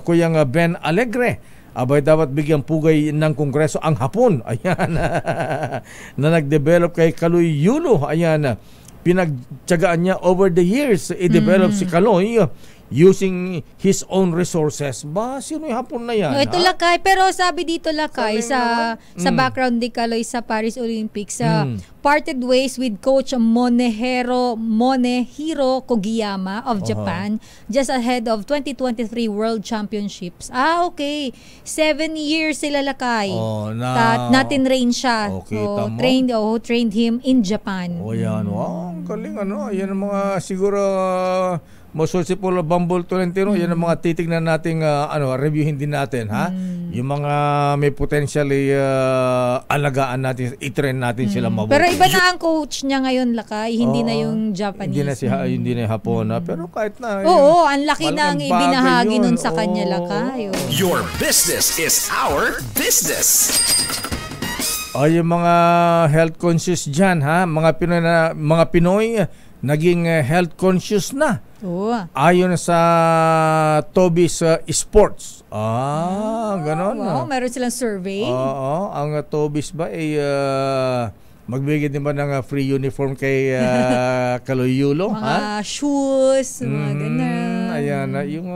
S5: Kuyang Ben Alegre. Abay, dapat bigyang pugay ng Kongreso ang Hapon. Ayan, na nag-develop kay Kaloy Yulo. Ayan, pinagtyagaan niya over the years. I-develop si Kaloy using his own resources. Ba, sino yung Hapon na yan?
S2: Ito Lakay, pero sabi dito Lakay sa background ni Kaloy sa Paris Olympics, parted ways with coach Monehiro Kogiyama of Japan just ahead of 2023 World Championships. Okay. 7 years sila Lakay. Natin-train siya.
S5: Okay,
S2: trained him in Japan.
S5: Yan. Wow, galing ano. Yan ang mga siguro most possible Bumble Tolentino, yan ang mga titignan nating reviewin din natin, ha? Yung mga may potentially alagaan natin, i-train natin sila mabuti.
S2: Pero iba na ang coach niya ngayon, Lakay, hindi na yung Japanese.
S5: Hindi na yung Hapon, pero kahit na.
S2: Oo, ang laki na ang ibinahagi nun sa kanya, Lakay.
S1: Your business is our business.
S5: Yung mga health conscious dyan, ha? Mga Pinoy naging health conscious na. Ayon sa Tobis Sports. Ganon.
S2: Wow, meron silang survey.
S5: Ang Tobis ba ay magbigay din ba ng free uniform kay Kaloy Yulo?
S2: Mga shoes, mga ganun.
S5: Ayan, yung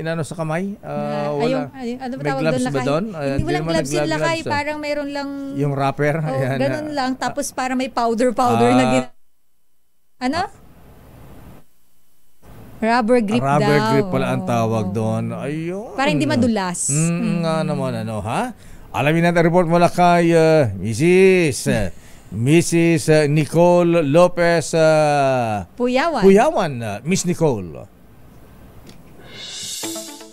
S5: inano sa kamay.
S2: Ano ba tawag doon, Lakay? Hindi walang gloves yun, Lakay. Parang meron lang
S5: yung wrapper.
S2: Ganun lang. Tapos parang may powder na ano? Rubber grip daw.
S5: Rubber grip pala ang tawag doon. Ayun.
S2: Para hindi madulas.
S5: Nga naman, ha? Alamin natin report mula kay Mrs. Nicole Lopez Puyawan. Miss Nicole.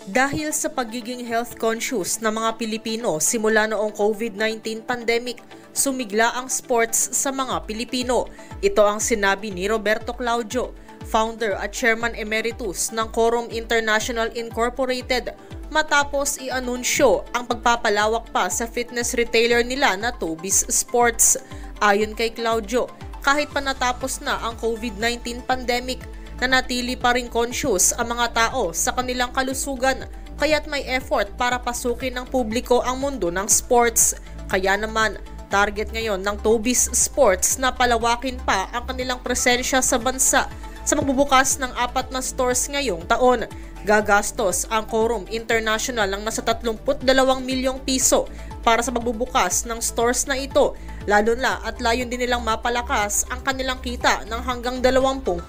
S16: Dahil sa pagiging health conscious ng mga Pilipino simula noong COVID-19 pandemic, sumigla ang sports sa mga Pilipino. Ito ang sinabi ni Roberto Claudio, founder at chairman emeritus ng Quorum International Incorporated, matapos i-anunsyo ang pagpapalawak pa sa fitness retailer nila na Tobis Sports. Ayon kay Claudio, kahit pa natapos na ang COVID-19 pandemic, nanatili pa rin conscious ang mga tao sa kanilang kalusugan, kaya't may effort para pasukin ng publiko ang mundo ng sports. Kaya naman, target ngayon ng Tobis Sports na palawakin pa ang kanilang presensya sa bansa sa magbubukas ng 4 na stores ngayong taon. Gagastos ang Quorum International ng nasa 32 milyong piso para sa magbubukas ng stores na ito, lalo na at layon din nilang mapalakas ang kanilang kita ng hanggang 20%.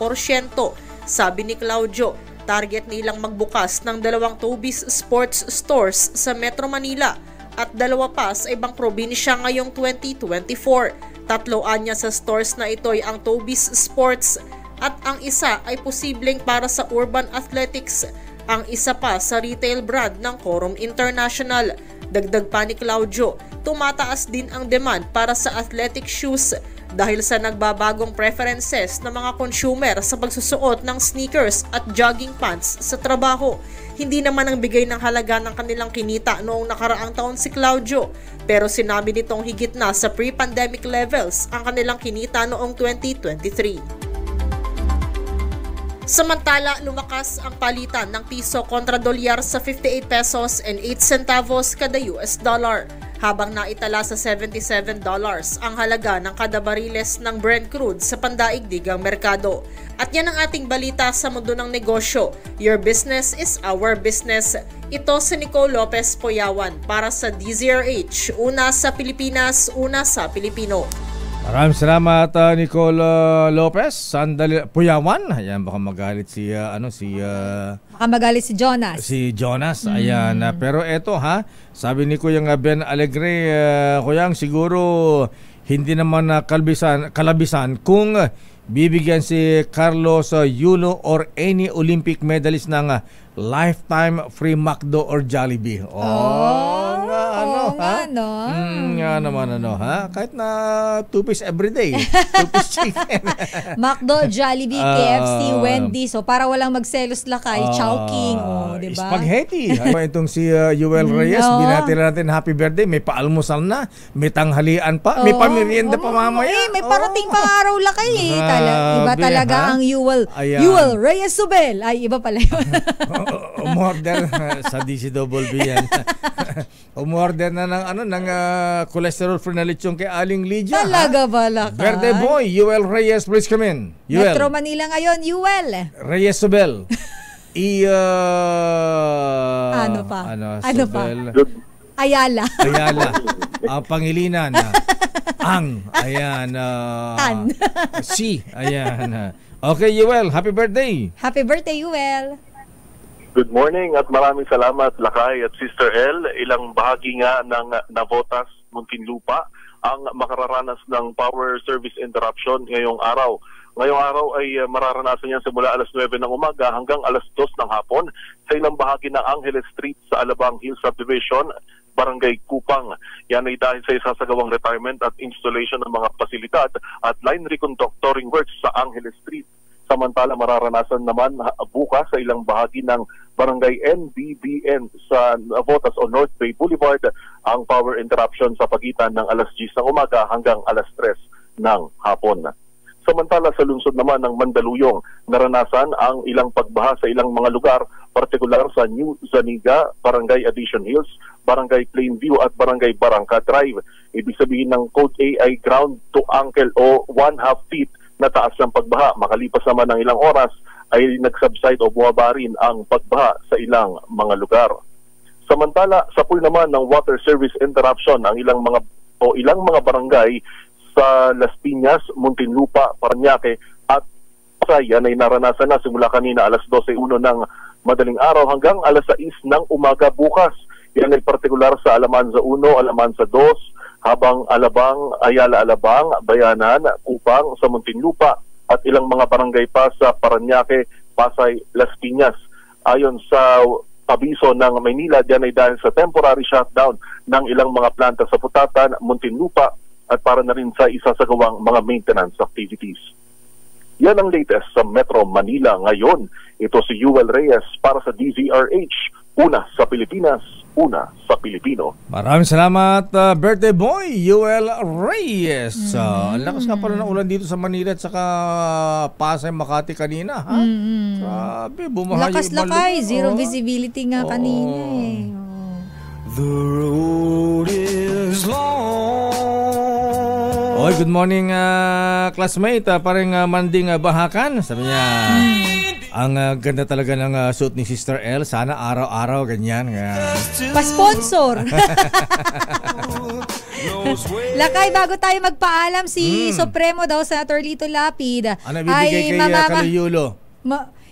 S16: Sabi ni Claudio, target nilang magbukas ng 2 Tobis Sports stores sa Metro Manila at 2 pa sa ibang probinsya ngayong 2024. 3 niya sa stores na ito ay ang Tobis Sports at ang isa ay posibleng para sa Urban Athletics. Ang isa pa sa retail brand ng Quorum International. Dagdag pa ni Claudio, tumataas din ang demand para sa athletic shoes dahil sa nagbabagong preferences ng mga consumer sa pagsusuot ng sneakers at jogging pants sa trabaho. Hindi naman ang bigay ng halaga ng kanilang kinita noong nakaraang taon si Claudio, pero sinabi nitong higit na sa pre-pandemic levels ang kanilang kinita noong 2023. Samantala, lumakas ang palitan ng piso kontra dolyar sa 58 pesos and 8 centavos kada US dollar, habang naitala sa $77 ang halaga ng kada bariles ng Brent crude sa pandaigdigang merkado. At yan ang ating balita sa mundo ng negosyo. Your business is our business. Ito si Nicole Lopez Poyawan para sa DZRH. Una sa Pilipinas, una sa Pilipino.
S5: Maraming salamat Nicole Lopez. Sandali Puyawan. Ayan, baka magalit si
S2: baka magalit si Jonas.
S5: Si Jonas. Ayan, pero eto sabi ni Kuyang Ben Alegre, Kuyang, siguro hindi naman kalabisan kung bibigyan si Carlos Yulo or any Olympic medalist ng lifetime free McDo or Jollibee. Nga naman kahit na 2 piece everyday, 2 piece chicken.
S2: McDo, Jollibee, KFC, Wendy's. So para walang magselos lakay, Chowking, diba?
S5: Spaghetti. Itong si Yuel Reyes, binati natin happy birthday. May paalmusal na, may tanghalian pa, may pamerienda pa mamaya.
S2: May parating pang araw lakay iba talaga ang Yuel Reyes Subel. Ay, iba pala yun.
S5: Umorder sa DCWB yan. Umorder na ng cholesterol free na lechon kay Aling Lydia.
S2: Talaga ba lakay?
S5: Birthday boy, Yuel Reyes, please come in. Yuel.
S2: Metro Manila ngayon, Yuel.
S5: Reyes Subel.
S2: Ano pa? Ayala.
S5: Ang pangilinan. Ayan. Si. Ayan. Okay, Yuel. Happy birthday.
S2: Happy birthday, Yuel.
S14: Good morning at maraming salamat Lakay at Sister El. Ilang bahagi nga ng Navotas, Muntinlupa ang makararanas ng power service interruption ngayong araw. Ngayong araw ay mararanasan yan simula alas 9 ng umaga hanggang alas 2 ng hapon sa ilang bahagi ng Angeles Street sa Alabang Hills Subdivision, Barangay Kupang. Yan ay dahil sa isasagawang retirement at installation ng mga pasilidad at line reconductoring works sa Angeles Street. Samantala, mararanasan naman bukas sa ilang bahagi ng Barangay NBBN sa Navotas o North Bay Boulevard ang power interruption sa pagitan ng alas 10 ng umaga hanggang alas 3 ng hapon. Samantala, sa lungsod naman ng Mandaluyong, naranasan ang ilang pagbaha sa ilang mga lugar, partikular sa New Zaniga, Barangay Addition Hills, Barangay Plainview at Barangay Barangka Drive. Ibig sabihin ng Code A ay ground to ankle o 1/2 feet na taas ng pagbaha. Makalipas naman ng ilang oras ay nagsubside o bumaba rin ang pagbaha sa ilang mga lugar. Samantala, sa pool naman ng water service interruption ang ilang mga barangay sa Las Piñas, Muntinlupa, Parañaque at Pasay. Yan ay naranasan na simula kanina alas 12:01 ng madaling araw hanggang alas 6 ng umaga bukas. Yan ay partikular sa Alamanza 1, Alamanza 2, habang Alabang, Ayala Alabang, Bayanan, Kupang sa Muntinlupa at ilang mga barangay pa sa Parañaque, Pasay, Las Piñas. Ayon sa abiso ng Maynila, diyan ay dahil sa temporary shutdown ng ilang mga planta sa Putatan, Muntinlupa at para na rin sa isasagawang mga maintenance activities. Yan ang latest sa Metro Manila ngayon. Ito si Yuel Reyes para sa DZRH. Una sa Pilipinas, una sa Pilipino.
S5: Maraming salamat, birthday boy, Yuel Reyes. Ang lakas nga pala ng ulan dito sa Manila at saka Pasay, Makati kanina. Sabi, bumahayo.
S2: Lakas-lakay, zero visibility nga kanina eh.
S6: The road is long.
S5: Oy, good morning classmate, parang Manding Bahakan. Sabi niya, ang ganda talaga ng suit ni Sister L. Sana araw-araw ganyan.
S2: Pa-sponsor. Lakay, bago tayo magpaalam, si Supremo daw, Senator Lito Lapid,
S5: ano bibigay kay Kaliyulo?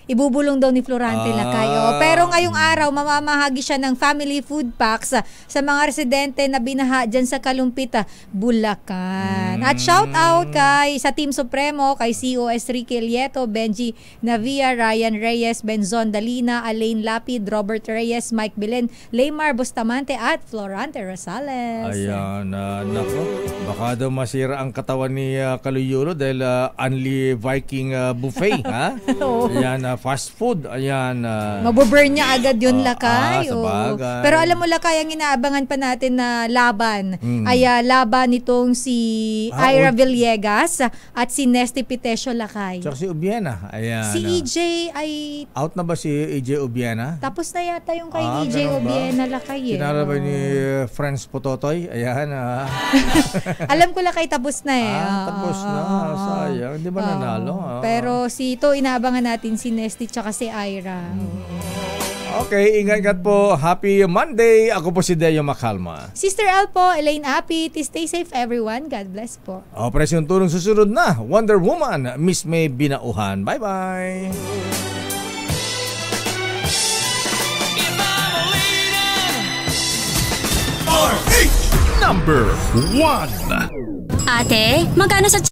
S2: Ibubulong daw ni Florante Lakay. Pero ngayong araw, mamamahagi siya ng family food packs sa mga residente na binaha dyan sa Kalumpit, Bulacan. At shout out sa Team Supremo, kay COS Ricky Lieto, Benji Navia, Ryan Reyes, Benzon Dalina, Alain Lapid, Robert Reyes, Mike Belen, Leymar Bustamante at Florante Rosales.
S5: Ayan, nako. Baka daw masira ang katawan ni Kaliyulo dahil Unli Viking buffet. Ayan, fast food. Ayan.
S2: Mabuburn niya agad yun, Lakay.
S5: Sa bagay.
S2: Pero alam mo, Lakay, ang inaabangan pa natin na laban ay laban nitong si Ira Villegas at si Nesty Pitesio, Lakay.
S5: Tsaka si Ubiena. Ayan.
S2: Si EJ ay...
S5: Out na ba si EJ Ubiena?
S2: Tapos na yata yung kay EJ Ubiena, Lakay.
S5: Kinara ba ni Friends Pototoy? Ayan.
S2: Alam ko, Lakay, tapos na eh.
S5: Tapos na. Sayang. Hindi ba nanalo?
S2: Pero si ito, inaabangan natin si Nesty tsaka si Ira.
S5: Okay, ingat po. Happy Monday. Ako po si Deo Macalma.
S2: Sister L po, Elaine Apit. Stay safe everyone. God bless po.
S5: Operasyon Tulong susunod na. Wonder Woman, Miss May Binauhan. Bye-bye.
S10: Number 1.
S17: Ate, magkano sa